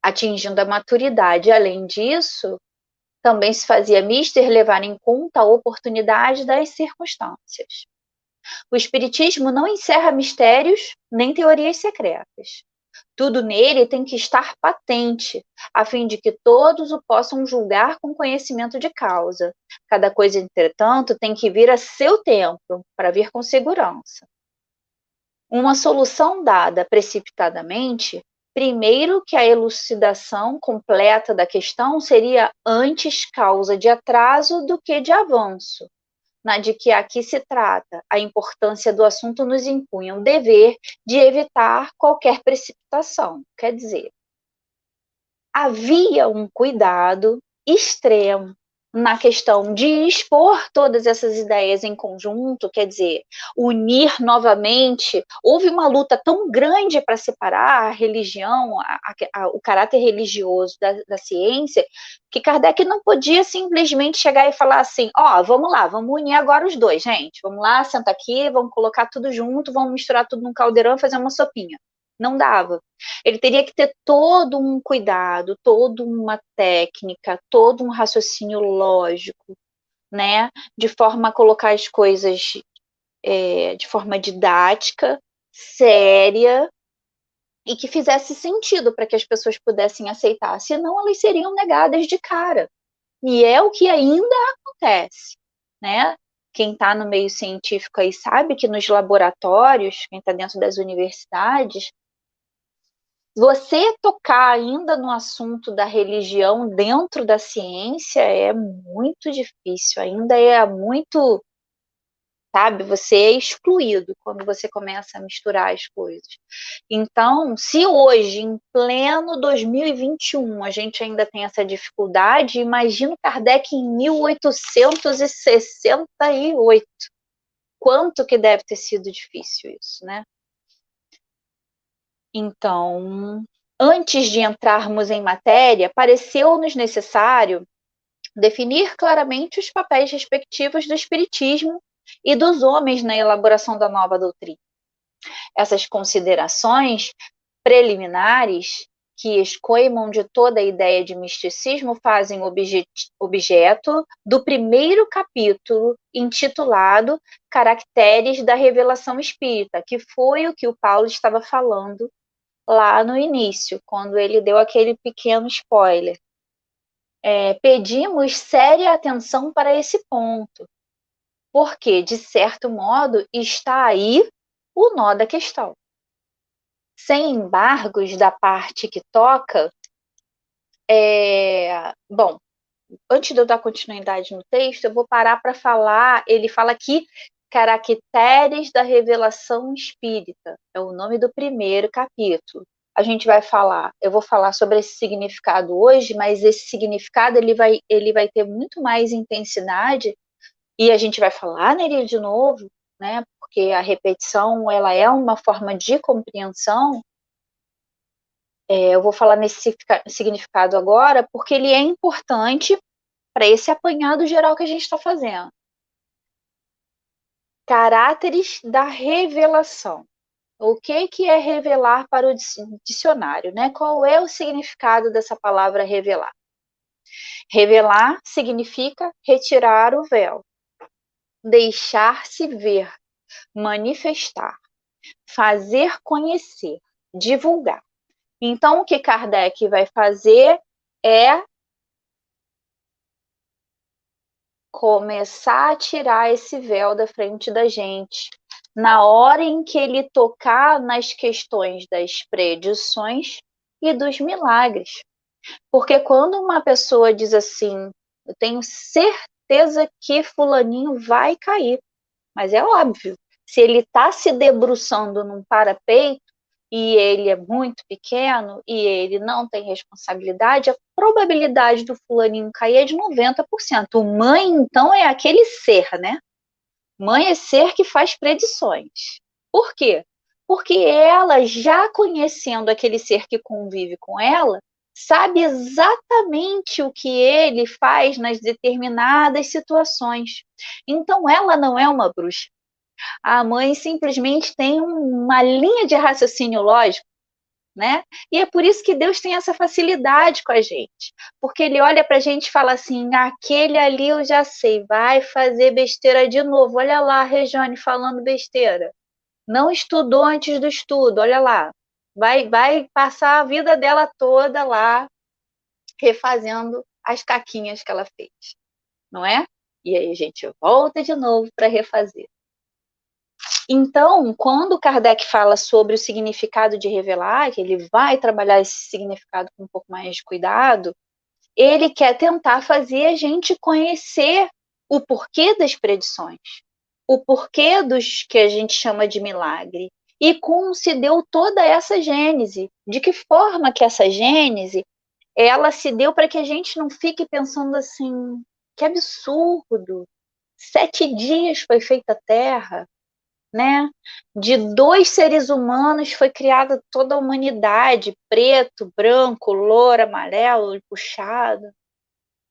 atingindo a maturidade. Além disso, também se fazia mister levar em conta a oportunidade das circunstâncias. O espiritismo não encerra mistérios nem teorias secretas. Tudo nele tem que estar patente, a fim de que todos o possam julgar com conhecimento de causa. Cada coisa, entretanto, tem que vir a seu tempo, para vir com segurança. Uma solução dada precipitadamente, primeiro que a elucidação completa da questão seria antes causa de atraso do que de avanço. Na de que aqui se trata, a importância do assunto nos impunha o dever de evitar qualquer precipitação. Quer dizer, havia um cuidado extremo na questão de expor todas essas ideias em conjunto, quer dizer, unir novamente. Houve uma luta tão grande para separar a religião, o caráter religioso da ciência, que Kardec não podia simplesmente chegar e falar assim, vamos lá, vamos unir agora os dois, gente, vamos lá, senta aqui, vamos colocar tudo junto, vamos misturar tudo num caldeirão e fazer uma sopinha. Não dava. Ele teria que ter todo um cuidado, toda uma técnica, todo um raciocínio lógico, né? De forma a colocar as coisas de forma didática, séria, e que fizesse sentido para que as pessoas pudessem aceitar. Senão, elas seriam negadas de cara. E é o que ainda acontece, né? Quem está no meio científico aí sabe que nos laboratórios, quem está dentro das universidades, você tocar ainda no assunto da religião dentro da ciência é muito difícil, ainda é muito, sabe, você é excluído quando você começa a misturar as coisas. Então, se hoje, em pleno 2021, a gente ainda tem essa dificuldade, imagina Kardec em 1868. Quanto que deve ter sido difícil isso, né? Então, antes de entrarmos em matéria, pareceu-nos necessário definir claramente os papéis respectivos do Espiritismo e dos homens na elaboração da nova doutrina. Essas considerações preliminares, que escoimam de toda a ideia de misticismo, fazem objeto do primeiro capítulo, intitulado Caracteres da Revelação Espírita, que foi o que o Paulo estava falando lá no início, quando ele deu aquele pequeno spoiler. Pedimos séria atenção para esse ponto, porque, de certo modo, está aí o nó da questão. Sem embargos da parte que toca, bom, antes de eu dar continuidade no texto, eu vou parar para falar, ele fala aqui, Caracteres da Revelação Espírita, é o nome do primeiro capítulo. A gente vai falar, eu vou falar sobre esse significado hoje, mas esse significado ele vai ter muito mais intensidade e a gente vai falar nele de novo, né? Porque a repetição ela é uma forma de compreensão. Eu vou falar nesse significado agora porque ele é importante para esse apanhado geral que a gente está fazendo. Caráteres da revelação. O que é revelar para o dicionário, né? Qual é o significado dessa palavra revelar? Revelar significa retirar o véu, deixar-se ver, manifestar, fazer conhecer, divulgar. Então, o que Kardec vai fazer é começar a tirar esse véu da frente da gente, na hora em que ele tocar nas questões das predições e dos milagres. Porque quando uma pessoa diz assim, eu tenho certeza que fulaninho vai cair, Mas é óbvio, se ele está se debruçando num parapeito e ele é muito pequeno e ele não tem responsabilidade, a probabilidade do fulaninho cair é de 90%. Mãe, então, é aquele ser, né? Mãe é ser que faz predições. Por quê? Porque ela, já conhecendo aquele ser que convive com ela, sabe exatamente o que ele faz nas determinadas situações. Então, ela não é uma bruxa. A mãe simplesmente tem uma linha de raciocínio lógico, né? E é por isso que Deus tem essa facilidade com a gente. Porque ele olha para a gente e fala assim, aquele ali eu já sei, vai fazer besteira de novo. Olha lá a Regiane falando besteira. Não estudou antes do estudo, olha lá. Vai passar a vida dela toda lá refazendo as caquinhas que ela fez, não é? E aí a gente volta de novo para refazer. Então, quando Kardec fala sobre o significado de revelar, que ele vai trabalhar esse significado com um pouco mais de cuidado, ele quer tentar fazer a gente conhecer o porquê das predições, o porquê dos que a gente chama de milagre, e como se deu toda essa gênese, de que forma que essa gênese ela se deu para que a gente não fique pensando assim, que absurdo, 7 dias foi feita a Terra, né? De 2 seres humanos foi criada toda a humanidade, preto, branco, louro, amarelo, puxado.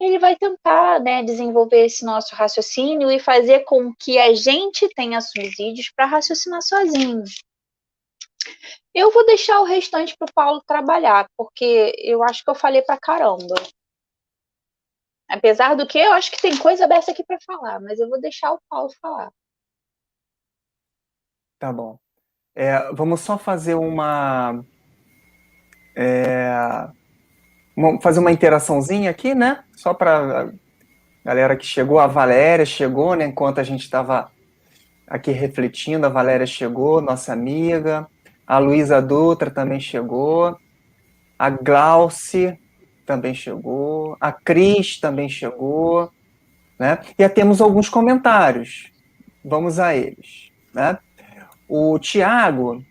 Ele vai tentar, né, desenvolver esse nosso raciocínio e fazer com que a gente tenha subsídios para raciocinar sozinho. Eu vou deixar o restante para o Paulo trabalhar, porque eu acho que eu falei para caramba. Apesar do que, eu acho que tem coisa dessa aqui para falar, mas eu vou deixar o Paulo falar. Tá bom. Vamos só fazer fazer uma interaçãozinha aqui, né? Só para a galera que chegou. A Valéria chegou, né? Enquanto a gente estava aqui refletindo, a Valéria chegou, nossa amiga. A Luísa Dutra também chegou. A Glauce também chegou. A Cris também chegou. Né? E já temos alguns comentários. Vamos a eles. Né? O Tiago,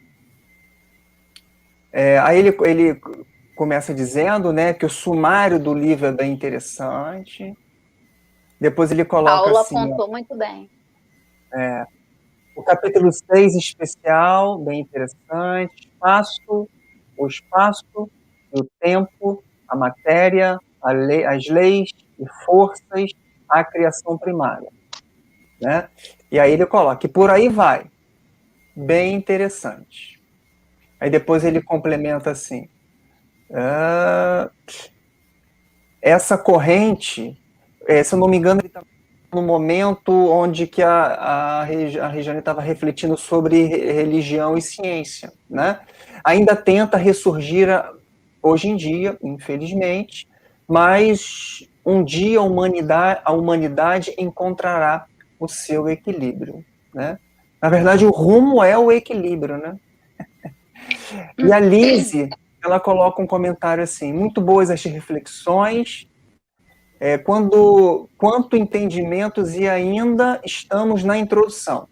aí ele começa dizendo, né, que o sumário do livro é bem interessante. Depois ele coloca Paulo assim... apontou muito bem. O capítulo 6 especial, bem interessante. O espaço, o tempo, a matéria, as leis e forças, a criação primária. Né? E aí ele coloca que por aí vai. Bem interessante. Aí depois ele complementa assim, essa corrente, se eu não me engano, ele está no momento onde que a Regiane estava refletindo sobre religião e ciência, né? Ainda tenta ressurgir hoje em dia, infelizmente, mas um dia a humanidade encontrará o seu equilíbrio, né? Na verdade, o rumo é o equilíbrio, né? E a Lise, ela coloca um comentário assim, muito boas as reflexões, quanto entendimentos e ainda estamos na introdução.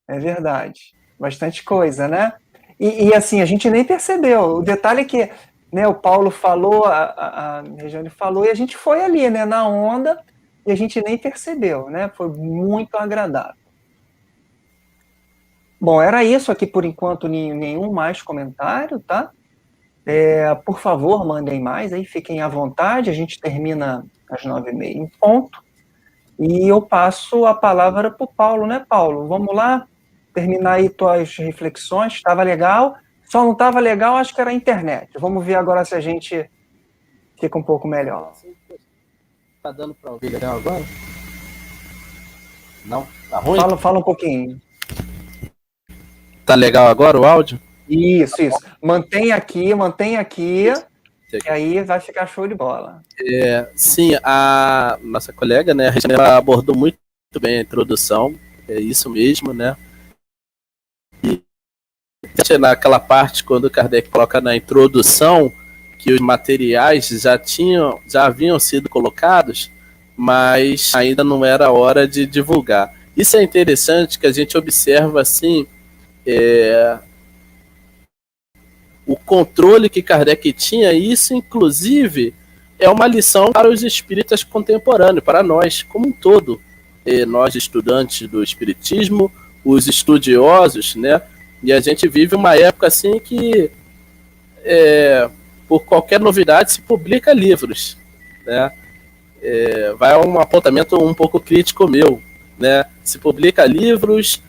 É verdade. Bastante coisa, né? E assim, a gente nem percebeu. O detalhe é que, né, o Paulo falou, a Regiane falou, e a gente foi ali, né, na onda, e a gente nem percebeu, né? Foi muito agradável. Bom, era isso aqui por enquanto, nenhum mais comentário, tá? Por favor, mandem mais, aí fiquem à vontade, a gente termina às 9h30 em ponto, e eu passo a palavra para o Paulo, né, Paulo? Vamos lá, terminar aí tuas reflexões, estava legal, só não estava legal, acho que era a internet. Vamos ver agora se a gente fica um pouco melhor. Tá dando para ouvir legal agora? Não? Tá ruim? Fala um pouquinho. Tá legal agora o áudio? Isso. Mantém aqui, e aí vai ficar show de bola. Sim, a nossa colega, né, a Regina, ela abordou muito bem a introdução, é isso mesmo, né? E naquela parte, quando Kardec coloca na introdução que os materiais já haviam sido colocados, mas ainda não era hora de divulgar. Isso é interessante, que a gente observa assim o controle que Kardec tinha, e isso inclusive é uma lição para os espíritas contemporâneos, para nós como um todo, nós estudantes do espiritismo, os estudiosos, né? E a gente vive uma época assim que por qualquer novidade se publica livros, né? Vai a um apontamento um pouco crítico meu, né? Se publica livros,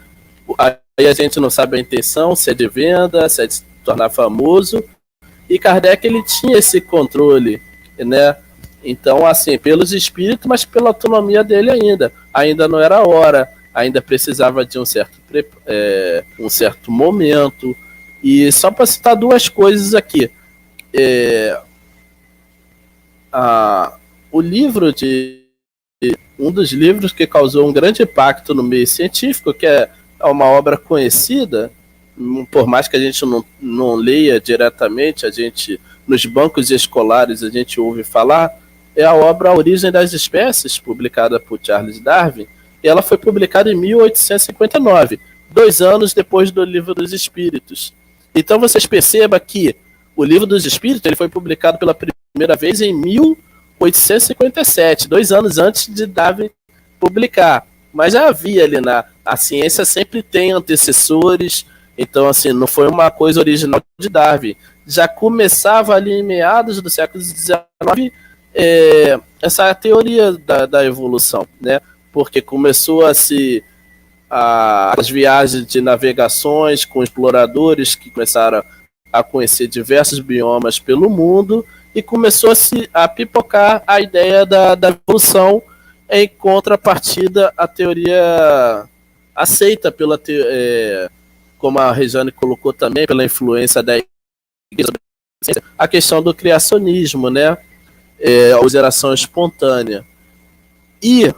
aí a gente não sabe a intenção, se é de venda, se é de se tornar famoso, e Kardec ele tinha esse controle, né? Então, assim, pelos espíritos, mas pela autonomia dele ainda não era a hora, ainda precisava de um certo momento. E só para citar duas coisas aqui, o livro um dos livros que causou um grande impacto no meio científico, que é uma obra conhecida, por mais que a gente não leia diretamente, a gente nos bancos escolares a gente ouve falar, é a obra A Origem das Espécies, publicada por Charles Darwin, e ela foi publicada em 1859, 2 anos depois do Livro dos Espíritos. Então vocês percebam que o Livro dos Espíritos ele foi publicado pela primeira vez em 1857, 2 anos antes de Darwin publicar. Mas já havia ali a ciência sempre tem antecessores, então assim, não foi uma coisa original de Darwin. Já começava ali em meados do século XIX essa teoria da evolução, né? Porque começou as viagens de navegações com exploradores que começaram a conhecer diversos biomas pelo mundo, e começou a pipocar a ideia da evolução em contrapartida à teoria aceita como a Regiane colocou também, pela influência da igreja, a questão do criacionismo, né? A geração espontânea. E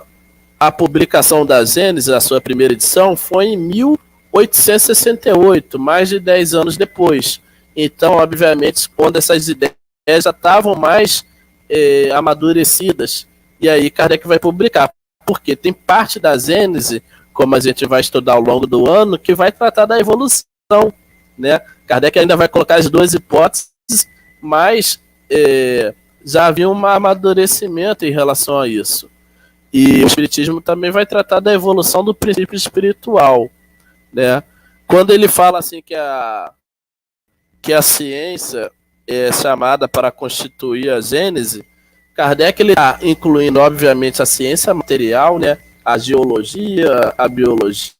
a publicação da Gênesis, a sua primeira edição, foi em 1868, mais de 10 anos depois. Então, obviamente, quando essas ideias já estavam mais amadurecidas, e aí Kardec vai publicar. Porque tem parte da Gênesis, como a gente vai estudar ao longo do ano, que vai tratar da evolução, né? Kardec ainda vai colocar as 2 hipóteses, mas já havia um amadurecimento em relação a isso. E o Espiritismo também vai tratar da evolução do princípio espiritual, né? Quando ele fala assim que a ciência é chamada para constituir a Gênese, Kardec ele está incluindo, obviamente, a ciência material, né? A geologia, a biologia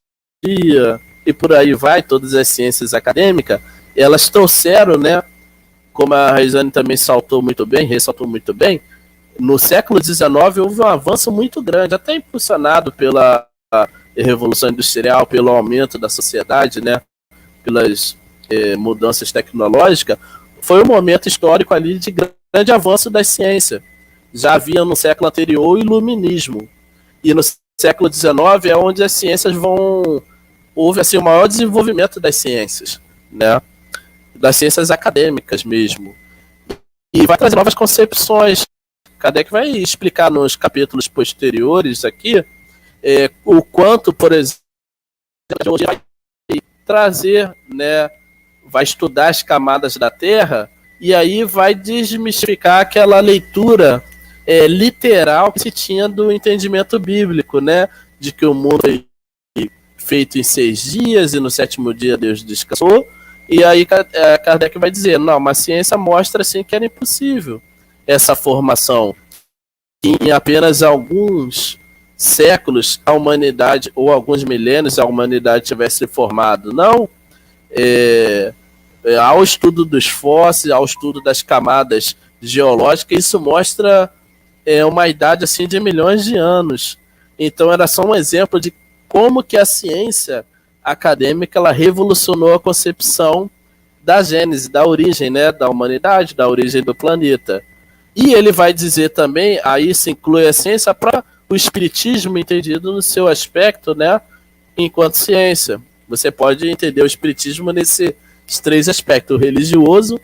e por aí vai, todas as ciências acadêmicas, elas trouxeram, né? Como a Regiane também ressaltou muito bem, no século XIX houve um avanço muito grande, até impulsionado pela Revolução Industrial, pelo aumento da sociedade, né? Pelas mudanças tecnológicas. Foi um momento histórico ali de grande avanço da ciência. Já havia no século anterior o iluminismo. E no século XIX é onde as ciências houve assim, o maior desenvolvimento das ciências, né? Das ciências acadêmicas mesmo. E vai trazer novas concepções. Kardec vai explicar nos capítulos posteriores aqui o quanto, por exemplo, hoje vai trazer, né, vai estudar as camadas da Terra e aí vai desmistificar aquela leitura literal que se tinha do entendimento bíblico, né, de que o mundo foi feito em 6 dias e no 7º dia Deus descansou. E aí Kardec vai dizer, não, mas a ciência mostra assim que era impossível essa formação. Em apenas alguns séculos a humanidade, ou alguns milênios, a humanidade tivesse formado. Não, ao estudo dos fósseis, ao estudo das camadas geológicas, isso mostra uma idade assim de milhões de anos. Então era só um exemplo de como que a ciência acadêmica ela revolucionou a concepção da gênese, da origem, né, da humanidade, da origem do planeta. E ele vai dizer também, aí se inclui a ciência para o espiritismo entendido no seu aspecto, né, enquanto ciência. Você pode entender o espiritismo nesses 3 aspectos: o religioso,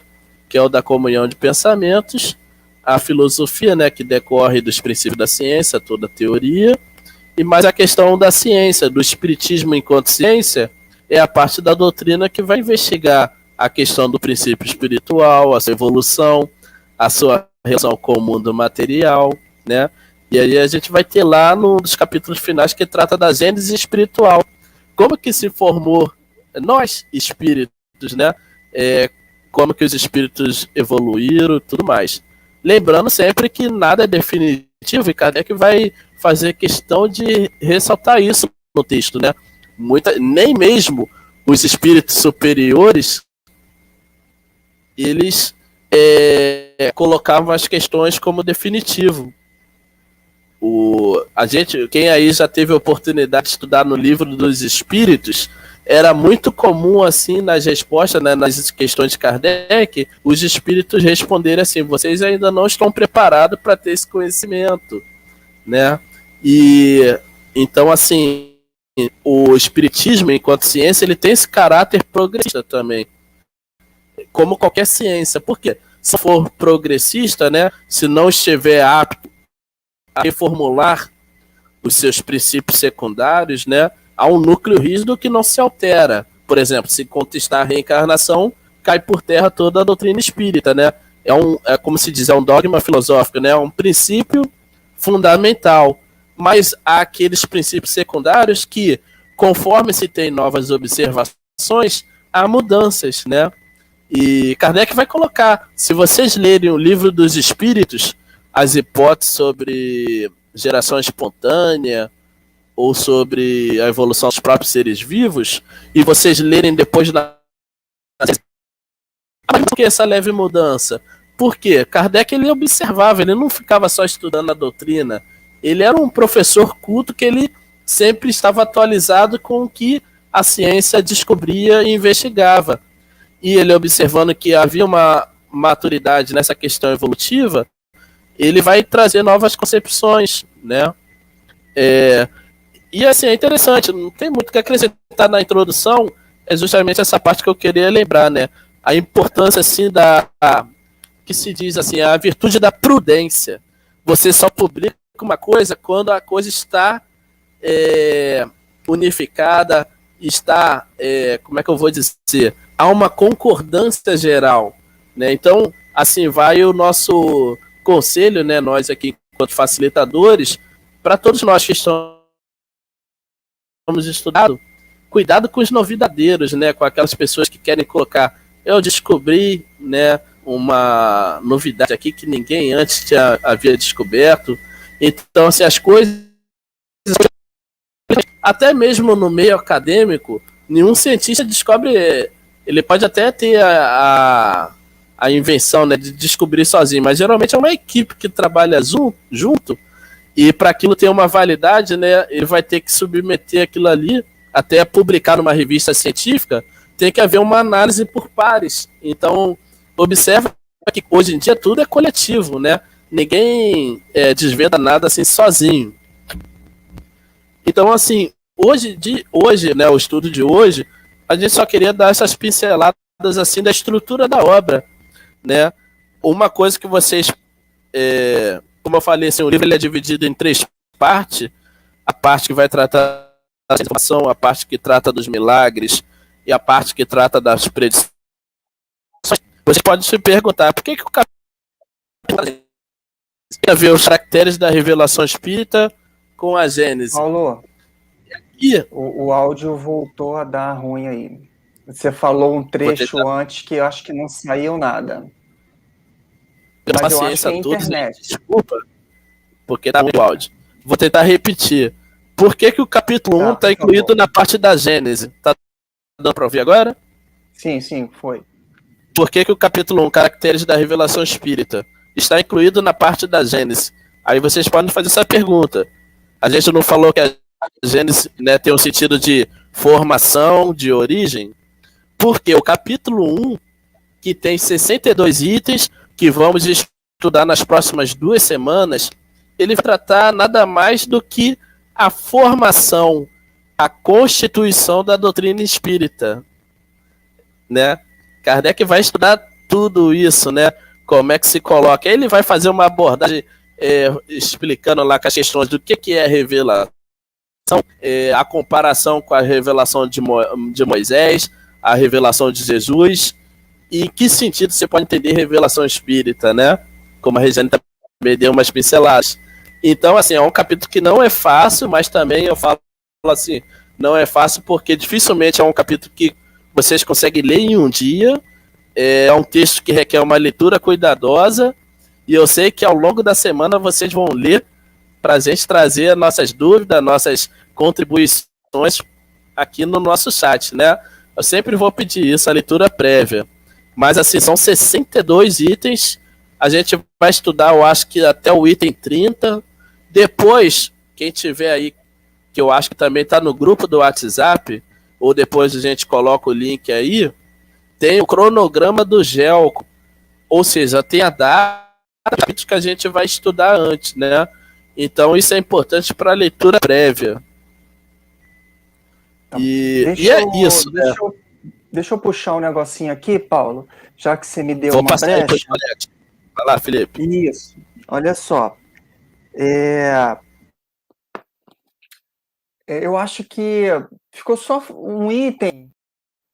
que é o da comunhão de pensamentos, a filosofia, né, que decorre dos princípios da ciência, toda a teoria, E mais a questão da ciência, do espiritismo enquanto ciência, é a parte da doutrina que vai investigar a questão do princípio espiritual, a sua evolução, a sua relação com o mundo material, né? E aí a gente vai ter lá nos capítulos finais que trata da gênese espiritual. Como que se formou nós, espíritos, né? Como que os espíritos evoluíram, tudo mais. Lembrando sempre que nada é definitivo, e Kardec vai fazer questão de ressaltar isso no texto, né? Nem mesmo os espíritos superiores, eles colocavam as questões como definitivo. Quem aí já teve a oportunidade de estudar no livro dos espíritos, era muito comum assim nas respostas, né, nas questões de Kardec, os espíritos responderem assim: vocês ainda não estão preparados para ter esse conhecimento, né? E então assim, o espiritismo enquanto ciência, ele tem esse caráter progressista também, como qualquer ciência. Por quê? Se for progressista, né, se não estiver apto a reformular os seus princípios secundários, né, há um núcleo rígido que não se altera. Por exemplo, se contestar a reencarnação, cai por terra toda a doutrina espírita, né? Como se diz, é um dogma filosófico, né? É um princípio fundamental. Mas há aqueles princípios secundários que, conforme se tem novas observações, há mudanças, né? E Kardec vai colocar, se vocês lerem o Livro dos Espíritos, as hipóteses sobre geração espontânea ou sobre a evolução dos próprios seres vivos, e vocês lerem depois por que essa leve mudança? Por quê? Kardec, ele observava, ele não ficava só estudando a doutrina, ele era um professor culto que ele sempre estava atualizado com o que a ciência descobria e investigava. E ele, observando que havia uma maturidade nessa questão evolutiva, ele vai trazer novas concepções, né? E assim, é interessante, não tem muito o que acrescentar na introdução, é justamente essa parte que eu queria lembrar, né? A importância, assim, que se diz assim, a virtude da prudência. Você só publica uma coisa quando a coisa está unificada, está, como é que eu vou dizer? Há uma concordância geral, né? Então, assim, vai o nosso conselho, né? Nós aqui, enquanto facilitadores, para todos nós que estamos estudando, cuidado com os novidadeiros, né? Com aquelas pessoas que querem colocar, eu descobri, né, uma novidade aqui que ninguém antes havia descoberto. Então, assim, as coisas, até mesmo no meio acadêmico, nenhum cientista descobre. Ele pode até ter a invenção, né, de descobrir sozinho, mas geralmente é uma equipe que trabalha junto, e para aquilo ter uma validade, né, ele vai ter que submeter aquilo ali, até publicar numa revista científica, tem que haver uma análise por pares. Então, observa que hoje em dia tudo é coletivo, né? Ninguém desvenda nada assim sozinho. Então, assim, hoje, né, o estudo de hoje, a gente só queria dar essas pinceladas assim da estrutura da obra, né? Uma coisa que vocês, como eu falei, assim, o livro ele é dividido em 3 partes: a parte que vai tratar da informação, a parte que trata dos milagres e a parte que trata das predições. Você pode se perguntar, por que o capítulo tem a ver os caracteres da revelação espírita com a Gênese? Paulo, o áudio voltou a dar ruim aí. Você falou um trecho antes que eu acho que não saiu nada. Mas eu acho que é a internet. Desculpa, porque tá muito áudio. Vou tentar repetir. Por que o capítulo 1 está incluído na parte da Gênese? Tá dando para ouvir agora? Sim, foi. Por que o capítulo 1, Caracteres da Revelação Espírita, está incluído na parte da Gênese? Aí vocês podem fazer essa pergunta. A gente não falou que a Gênese, né, tem um sentido de formação, de origem? Porque o capítulo 1, que tem 62 itens, que vamos estudar nas próximas 2 semanas, ele vai tratar nada mais do que a formação, a constituição da doutrina espírita, né? Kardec vai estudar tudo isso, né? Como é que se coloca. Ele vai fazer uma abordagem explicando lá com as questões do que é revelação, a comparação com a revelação de Moisés, a revelação de Jesus, e em que sentido você pode entender revelação espírita, né? Como a Regiane também deu umas pinceladas. Então, assim, é um capítulo que não é fácil, mas também eu falo assim, não é fácil porque dificilmente é um capítulo que vocês conseguem ler em um dia. É um texto que requer uma leitura cuidadosa, e eu sei que ao longo da semana vocês vão ler para a gente trazer nossas dúvidas, nossas contribuições aqui no nosso chat, né? Eu sempre vou pedir isso, a leitura prévia. Mas assim, são 62 itens, a gente vai estudar, eu acho que até o item 30. Depois, quem tiver aí, que eu acho que também está no grupo do WhatsApp, ou depois a gente coloca o link aí, tem o cronograma do GEL, ou seja, tem a data que a gente vai estudar antes, né? Então isso é importante para a leitura prévia. E é isso, né? Deixa eu puxar um negocinho aqui, Paulo, já que você me deu Vou uma passar aí pro brecha. Colete. Vai lá, Felipe. Isso, olha só. Eu acho que ficou só um item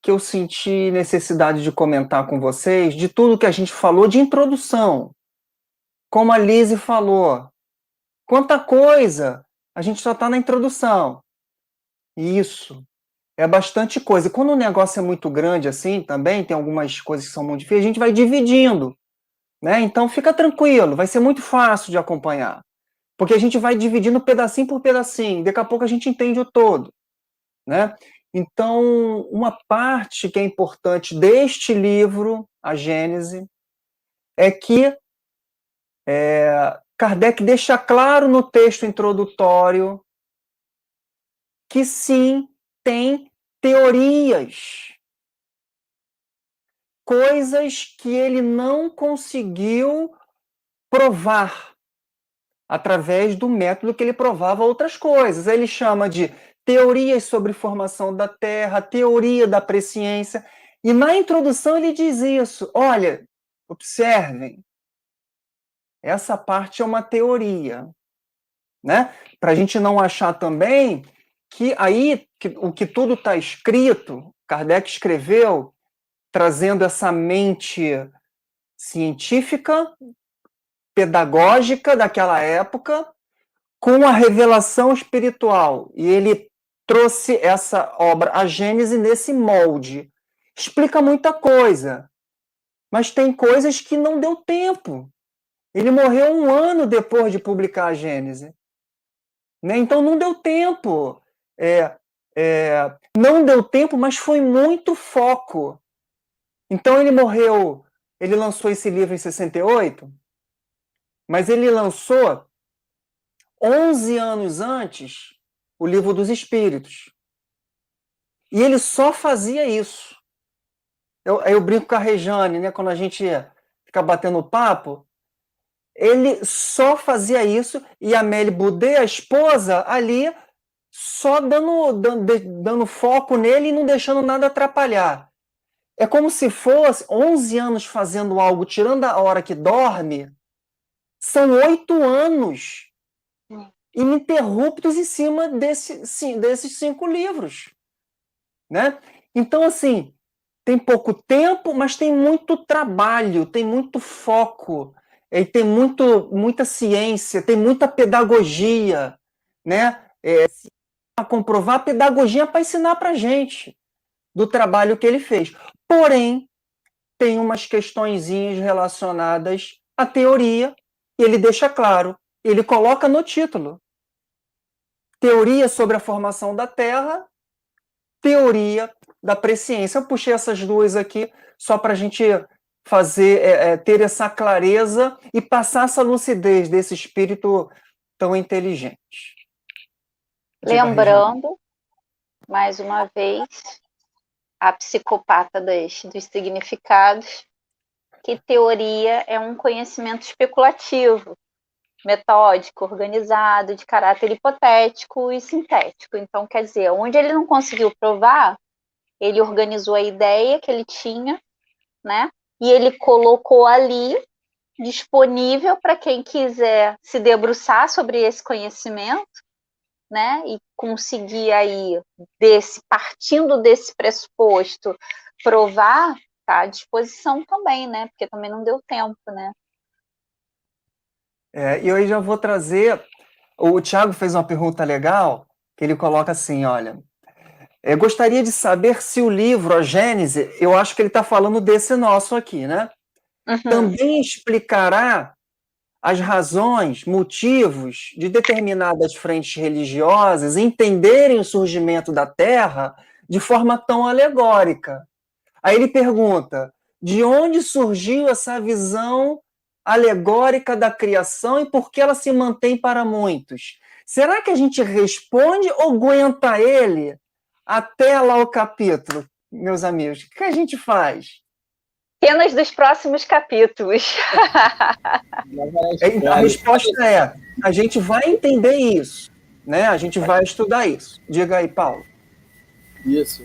que eu senti necessidade de comentar com vocês, de tudo que a gente falou de introdução. Como a Lise falou, quanta coisa, a gente só está na introdução. Isso, é bastante coisa. Quando o negócio é muito grande assim, também tem algumas coisas que são muito difíceis, a gente vai dividindo, né? Então fica tranquilo, vai ser muito fácil de acompanhar. Porque a gente vai dividindo pedacinho por pedacinho, daqui a pouco a gente entende o todo, né? Então, uma parte que é importante deste livro, a Gênese, é que Kardec deixa claro no texto introdutório que sim, tem teorias, coisas que ele não conseguiu provar através do método que ele provava outras coisas. Ele chama de teorias sobre formação da Terra, teoria da presciência, e na introdução ele diz isso. Olha, observem, essa parte é uma teoria, né? Para a gente não achar também que aí o que tudo está escrito, Kardec escreveu, trazendo essa mente científica, pedagógica daquela época, com a revelação espiritual. E ele trouxe essa obra, a Gênese, nesse molde. Explica muita coisa, mas tem coisas que não deu tempo. Ele morreu 1 ano depois de publicar a Gênese. Né? Então não deu tempo. Não deu tempo, mas foi muito foco. Então ele morreu, ele lançou esse livro em 68, mas ele lançou 11 anos antes o Livro dos Espíritos. E ele só fazia isso. Eu brinco com a Rejane, né, quando a gente fica batendo papo, ele só fazia isso, e a Amélie Boudet, a esposa, ali, só dando foco nele e não deixando nada atrapalhar. É como se fosse 11 anos fazendo algo, tirando a hora que dorme, são 8 anos ininterruptos em cima desses 5 livros. Né? Então, assim, tem pouco tempo, mas tem muito trabalho, tem muito foco, e tem muita ciência, tem muita pedagogia, né? Para comprovar a pedagogia para ensinar para a gente do trabalho que ele fez. Porém, tem umas questõezinhas relacionadas à teoria, e ele deixa claro, ele coloca no título: teoria sobre a formação da Terra, teoria da presciência. Eu puxei essas duas aqui só para a gente ter essa clareza e passar essa lucidez desse espírito tão inteligente. Lembrando, mais uma vez, a psicopata dos significados, que teoria é um conhecimento especulativo, metódico, organizado, de caráter hipotético e sintético. Então, quer dizer, onde ele não conseguiu provar, ele organizou a ideia que ele tinha, né? E ele colocou ali, disponível para quem quiser se debruçar sobre esse conhecimento, né? E conseguir aí, partindo desse pressuposto, provar, tá à disposição também, né? Porque também não deu tempo, né? E eu já vou trazer. O Tiago fez uma pergunta legal, que ele coloca assim: olha, eu gostaria de saber se o livro, a Gênese, eu acho que ele está falando desse nosso aqui, né? Uhum. Também explicará as razões, motivos de determinadas frentes religiosas entenderem o surgimento da Terra de forma tão alegórica. Aí ele pergunta: de onde surgiu essa visão alegórica da criação e por que ela se mantém para muitos? Será que a gente responde ou aguenta ele até lá o capítulo, meus amigos? O que a gente faz? Cenas dos próximos capítulos. A resposta é: a gente vai entender isso, né? A gente vai estudar isso. Diga aí, Paulo. Isso.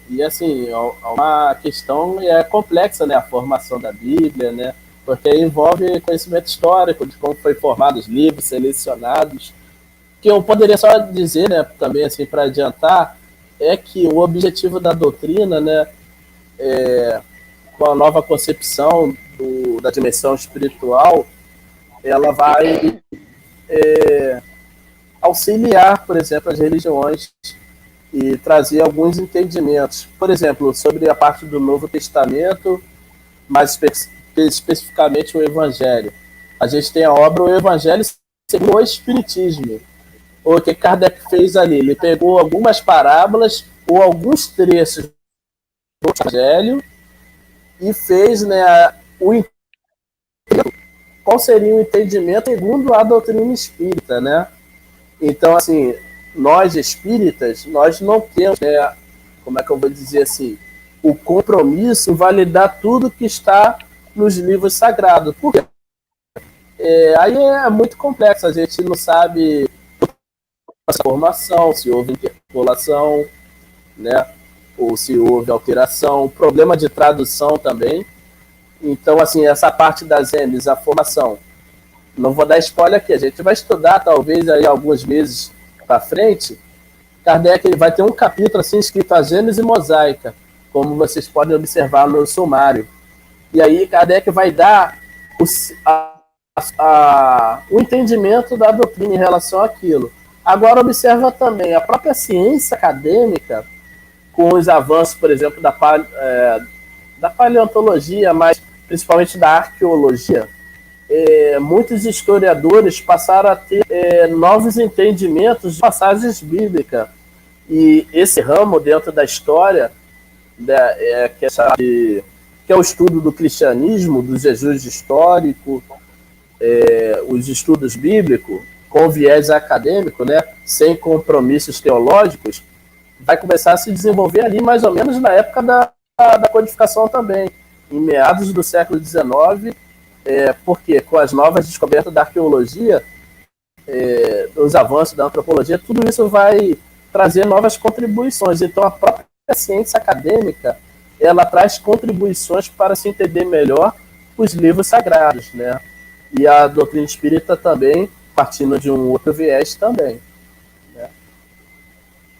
E assim, é uma questão complexa, né? A formação da Bíblia, né? Porque envolve conhecimento histórico de como foi formado os livros selecionados. Que eu poderia só dizer, né, também assim, para adiantar, é que o objetivo da doutrina, né, com a nova concepção da dimensão espiritual, ela vai auxiliar, por exemplo, as religiões e trazer alguns entendimentos. Por exemplo, sobre a parte do Novo Testamento, mais especificamente o Evangelho. A gente tem a obra O Evangelho segundo o Espiritismo. O que Kardec fez ali? Ele pegou algumas parábolas ou alguns trechos do Evangelho e fez, né, qual seria o entendimento segundo a doutrina espírita, né? Então, assim, nós espíritas, nós não temos, né, como é que eu vou dizer assim, o compromisso em validar tudo que está nos livros sagrados. Por quê? Aí é muito complexo, a gente não sabe a formação, se houve interpolação, né, ou se houve alteração, problema de tradução também. Então, assim, essa parte das M's, a formação, não vou dar spoiler aqui, a gente vai estudar talvez aí alguns meses para frente. Kardec ele vai ter um capítulo assim escrito a Gênese Mosaica, como vocês podem observar no sumário. E aí Kardec vai dar o entendimento da doutrina em relação àquilo. Agora observa também a própria ciência acadêmica, com os avanços, por exemplo, da paleontologia, mas principalmente da arqueologia, muitos historiadores passaram a ter novos entendimentos de passagens bíblicas. E esse ramo dentro da história, que é o estudo do cristianismo, do Jesus histórico, os estudos bíblicos, com viés acadêmico, né, sem compromissos teológicos, vai começar a se desenvolver ali mais ou menos na época da codificação também, em meados do século XIX, porque com as novas descobertas da arqueologia, os avanços da antropologia, tudo isso vai trazer novas contribuições. Então a própria ciência acadêmica, ela traz contribuições para se entender melhor os livros sagrados, né? E a doutrina espírita também, partindo de um outro viés também. Né?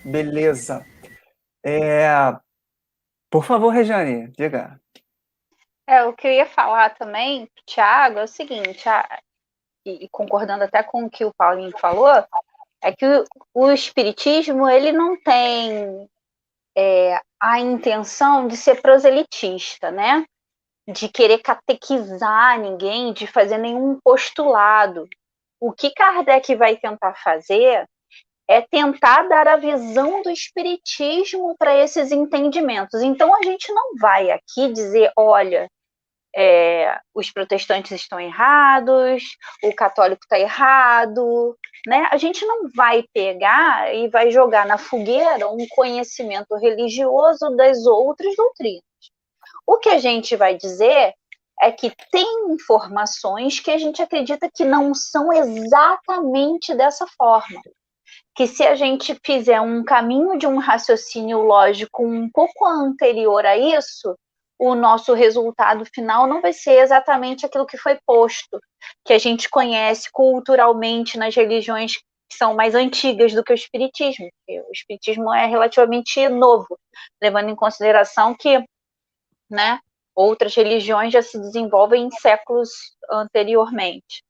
Beleza. Por favor, Rejane, diga. O que eu ia falar também, Thiago, é o seguinte, e concordando até com o que o Paulinho falou, é que o espiritismo ele não tem a intenção de ser proselitista, né? De querer catequizar ninguém, de fazer nenhum postulado. O que Kardec vai tentar fazer é tentar dar a visão do espiritismo para esses entendimentos. Então a gente não vai aqui dizer, olha, os protestantes estão errados, o católico está errado, né? A gente não vai pegar e vai jogar na fogueira um conhecimento religioso das outras doutrinas. O que a gente vai dizer é que tem informações que a gente acredita que não são exatamente dessa forma. Que se a gente fizer um caminho de um raciocínio lógico um pouco anterior a isso, o nosso resultado final não vai ser exatamente aquilo que foi posto, que a gente conhece culturalmente nas religiões que são mais antigas do que o Espiritismo, porque o Espiritismo é relativamente novo, levando em consideração que, né, outras religiões já se desenvolvem em séculos anteriormente.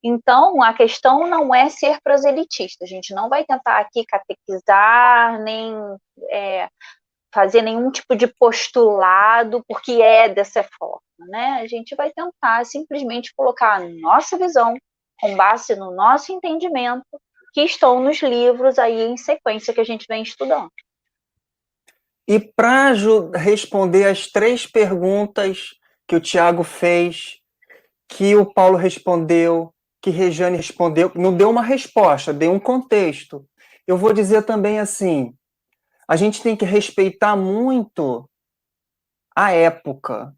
Então, a questão não é ser proselitista, a gente não vai tentar aqui catequizar, nem fazer nenhum tipo de postulado, porque é dessa forma, né? A gente vai tentar simplesmente colocar a nossa visão, com base no nosso entendimento, que estão nos livros aí em sequência que a gente vem estudando. E para responder as 3 perguntas que o Tiago fez, que o Paulo respondeu, que Rejane respondeu, não deu uma resposta, deu um contexto. Eu vou dizer também assim, a gente tem que respeitar muito a época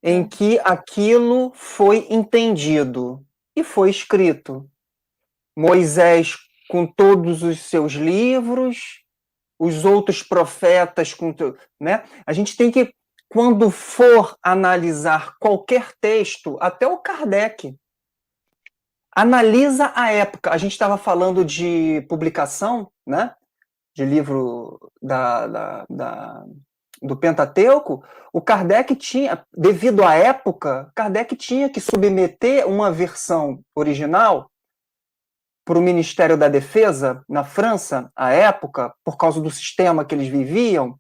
em que aquilo foi entendido e foi escrito. Moisés com todos os seus livros, os outros profetas, né? A gente tem que, quando for analisar qualquer texto, até o Kardec, analisa a época. A gente estava falando de publicação, né? De livro do Pentateuco. O Kardec tinha, devido à época, Kardec tinha que submeter uma versão original para o Ministério da Defesa, na França, à época, por causa do sistema que eles viviam,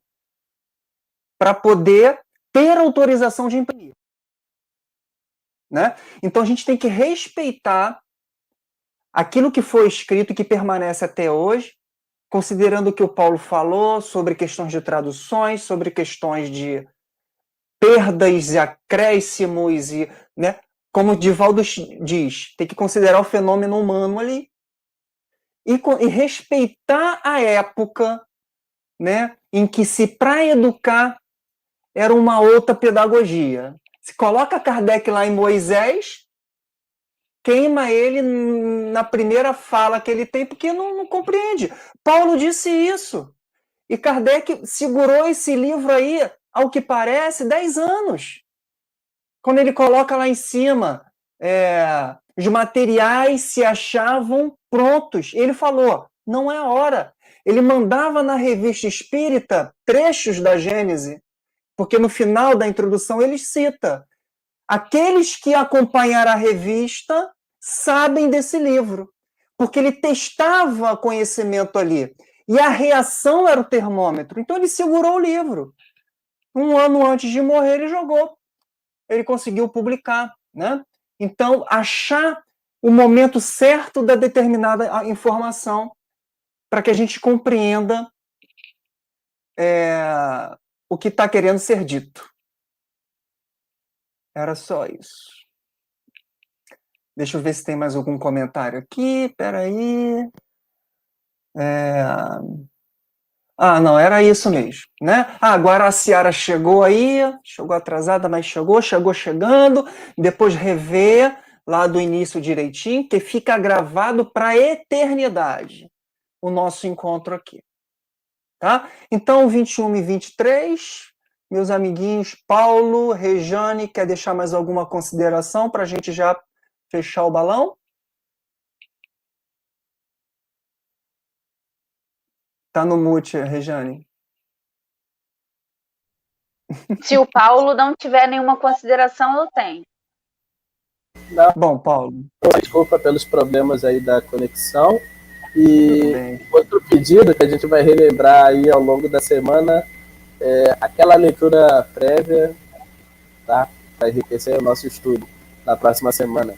para poder ter autorização de imprimir. Né? Então a gente tem que respeitar aquilo que foi escrito e que permanece até hoje, considerando o que o Paulo falou sobre questões de traduções, sobre questões de perdas e acréscimos, e, né? Como o Divaldo diz, tem que considerar o fenômeno humano ali e respeitar a época, né, em que se para educar era uma outra pedagogia. Se coloca Kardec lá em Moisés, queima ele na primeira fala que ele tem, porque não compreende. Paulo disse isso. E Kardec segurou esse livro aí, ao que parece, 10 anos. Quando ele coloca lá em cima, os materiais se achavam prontos. Ele falou, não é a hora. Ele mandava na revista espírita trechos da Gênese, porque no final da introdução ele cita: aqueles que acompanharam a revista sabem desse livro, porque ele testava conhecimento ali. E a reação era o termômetro. Então ele segurou o livro. 1 ano antes de morrer, ele jogou. Ele conseguiu publicar, né? Então, achar o momento certo da determinada informação para que a gente compreenda o que está querendo ser dito. Era só isso. Deixa eu ver se tem mais algum comentário aqui. Espera aí. Ah, não, era isso mesmo, né? Ah, agora a Ciara chegou aí, chegou atrasada, mas chegou chegando, depois rever lá do início direitinho, que fica gravado para a eternidade o nosso encontro aqui, tá? Então, 21 e 23, meus amiguinhos Paulo, Rejane, quer deixar mais alguma consideração para a gente já fechar o balão? Tá no mute, Rejane. Se o Paulo não tiver nenhuma consideração, eu tenho. Não. Bom, Paulo. Desculpa pelos problemas aí da conexão. E outro pedido que a gente vai relembrar aí ao longo da semana é aquela leitura prévia, tá? Para enriquecer o nosso estudo na próxima semana.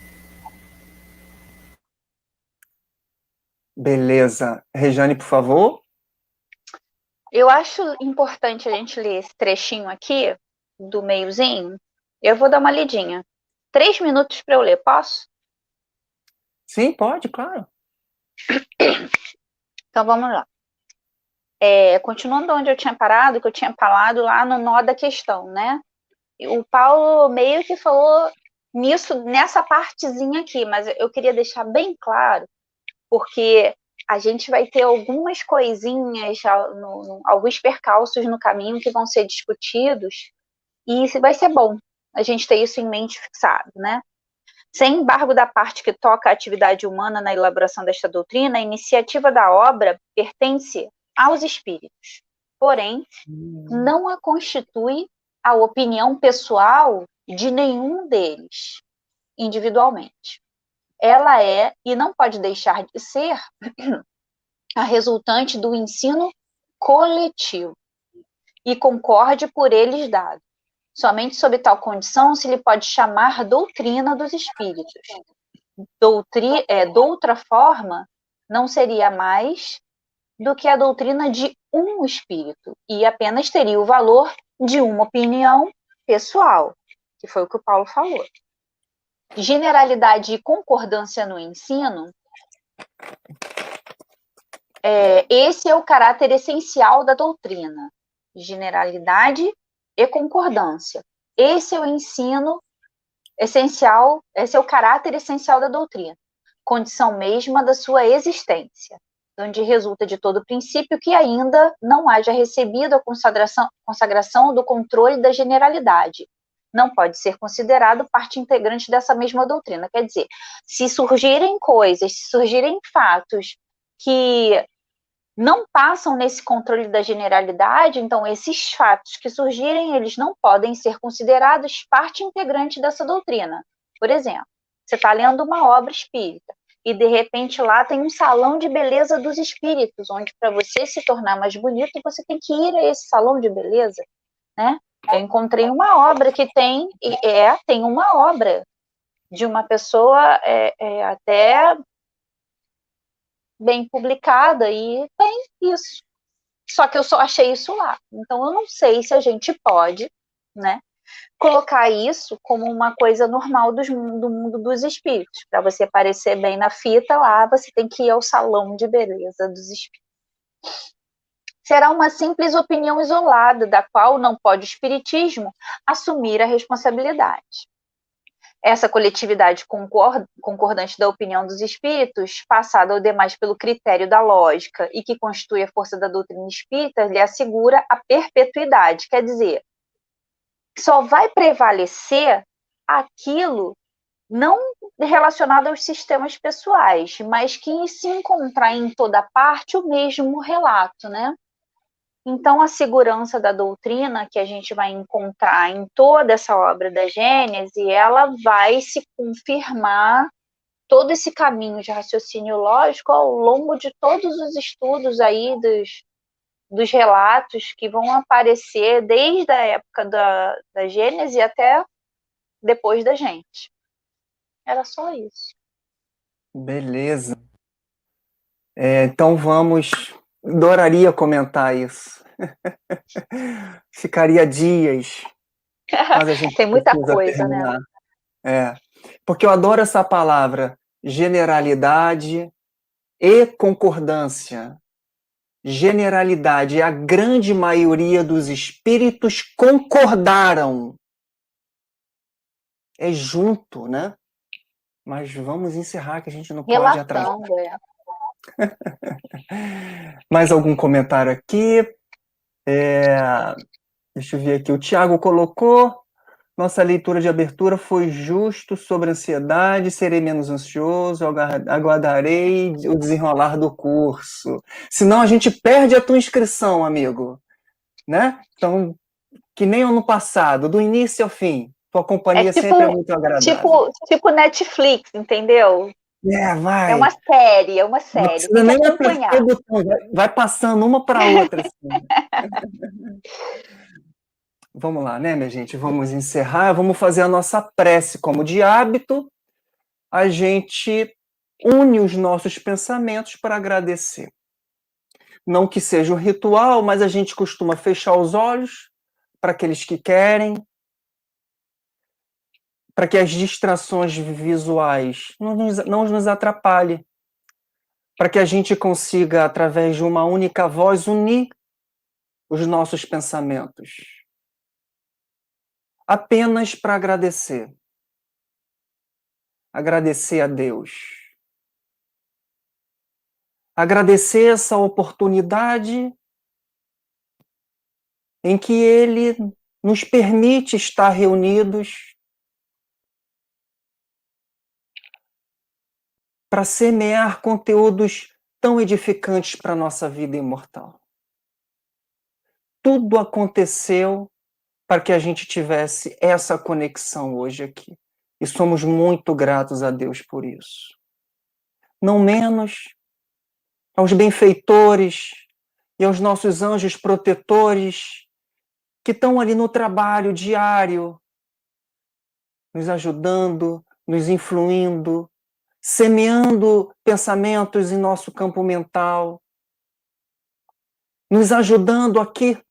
Beleza. Rejane, por favor. Eu acho importante a gente ler esse trechinho aqui, do meiozinho. Eu vou dar uma lidinha. 3 minutos para eu ler, posso? Sim, pode, claro. Então vamos lá. Continuando onde eu tinha parado, que eu tinha falado lá no nó da questão, né? O Paulo meio que falou nessa partezinha aqui, mas eu queria deixar bem claro, porque a gente vai ter algumas coisinhas, alguns percalços no caminho que vão ser discutidos, e vai ser bom a gente ter isso em mente fixado, né? Sem embargo, da parte que toca a atividade humana na elaboração desta doutrina, a iniciativa da obra pertence aos espíritos. Porém, não a constitui a opinião pessoal de nenhum deles, individualmente. Ela é, e não pode deixar de ser, a resultante do ensino coletivo e concorde por eles dado. Somente sob tal condição se lhe pode chamar doutrina dos espíritos. De outra forma, não seria mais do que a doutrina de um espírito e apenas teria o valor de uma opinião pessoal, que foi o que o Paulo falou. Generalidade e concordância no ensino, esse é o caráter essencial da doutrina. Generalidade e concordância. Esse é o ensino essencial, esse é o caráter essencial da doutrina, condição mesma da sua existência, onde resulta de todo princípio que ainda não haja recebido a consagração do controle da generalidade. Não pode ser considerado parte integrante dessa mesma doutrina. Quer dizer, se surgirem coisas, se surgirem fatos que não passam nesse controle da generalidade, então esses fatos que surgirem, eles não podem ser considerados parte integrante dessa doutrina. Por exemplo, você está lendo uma obra espírita e de repente lá tem um salão de beleza dos espíritos, onde para você se tornar mais bonito, você tem que ir a esse salão de beleza, né? Eu encontrei uma obra que tem uma obra de uma pessoa até bem publicada e tem isso. Só que eu só achei isso lá. Então eu não sei se a gente pode, né, colocar isso como uma coisa normal do mundo dos espíritos. Para você aparecer bem na fita lá, você tem que ir ao salão de beleza dos espíritos. Será uma simples opinião isolada, da qual não pode o espiritismo assumir a responsabilidade. Essa coletividade concordante da opinião dos espíritos, passada ao demais pelo critério da lógica e que constitui a força da doutrina espírita, lhe assegura a perpetuidade. Quer dizer, só vai prevalecer aquilo não relacionado aos sistemas pessoais, mas que se encontrar em toda parte o mesmo relato, né? Então, a segurança da doutrina que a gente vai encontrar em toda essa obra da Gênese, ela vai se confirmar todo esse caminho de raciocínio lógico ao longo de todos os estudos aí dos relatos que vão aparecer desde a época da Gênese até depois da gente. Era só isso. Beleza. Então vamos... Adoraria comentar isso. Ficaria dias. Mas a gente Tem muita precisa coisa, terminar. né? Porque eu adoro essa palavra, generalidade e concordância. Generalidade, a grande maioria dos espíritos concordaram. É junto, né? Mas vamos encerrar, que a gente não pode atrasar. Mais algum comentário aqui? Deixa eu ver aqui. O Tiago colocou: nossa leitura de abertura foi justo sobre ansiedade, serei menos ansioso, aguardarei o desenrolar do curso. Senão a gente perde a tua inscrição, amigo. Né? Então, que nem ano passado, do início ao fim. Tua companhia sempre é muito agradável. Tipo Netflix, entendeu? Vai. É uma série, é uma série. Não precisa nem apertar o botão, vai passando uma para outra. Assim. Vamos lá, né, minha gente? Vamos encerrar, vamos fazer a nossa prece como de hábito. A gente une os nossos pensamentos para agradecer. Não que seja um ritual, mas a gente costuma fechar os olhos para aqueles que querem, para que as distrações visuais não nos atrapalhem, para que a gente consiga, através de uma única voz, unir os nossos pensamentos. Apenas para agradecer. Agradecer a Deus. Agradecer essa oportunidade em que Ele nos permite estar reunidos para semear conteúdos tão edificantes para a nossa vida imortal. Tudo aconteceu para que a gente tivesse essa conexão hoje aqui. E somos muito gratos a Deus por isso. Não menos aos benfeitores e aos nossos anjos protetores que estão ali no trabalho diário, nos ajudando, nos influindo, semeando pensamentos em nosso campo mental, nos ajudando aqui,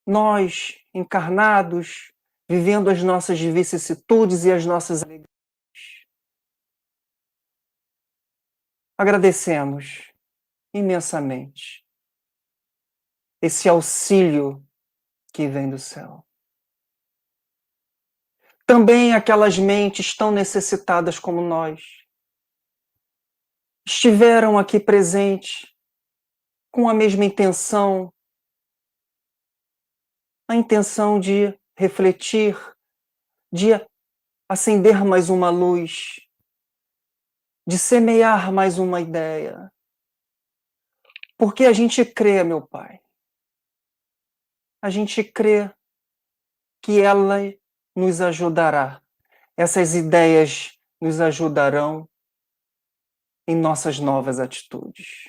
nós, encarnados, vivendo as nossas vicissitudes e as nossas alegrias. Agradecemos imensamente esse auxílio que vem do céu. Também aquelas mentes tão necessitadas como nós estiveram aqui presentes com a mesma intenção, a intenção de refletir, de acender mais uma luz, de semear mais uma ideia. Porque a gente crê, meu Pai, a gente crê que ela nos ajudará. Essas ideias nos ajudarão em nossas novas atitudes.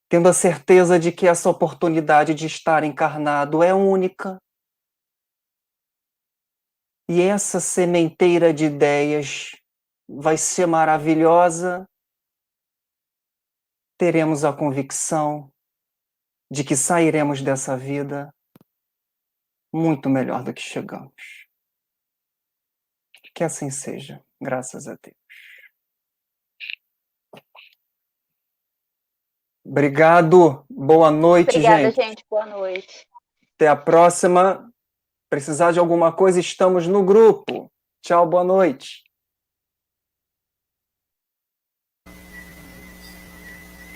Tendo a certeza de que essa oportunidade de estar encarnado é única. E essa sementeira de ideias vai ser maravilhosa. Teremos a convicção de que sairemos dessa vida muito melhor do que chegamos. Que assim seja, graças a Deus. Obrigado, boa noite, Obrigada, gente. gente. Boa noite. Até a próxima. Precisar de alguma coisa, estamos no grupo. Tchau, boa noite.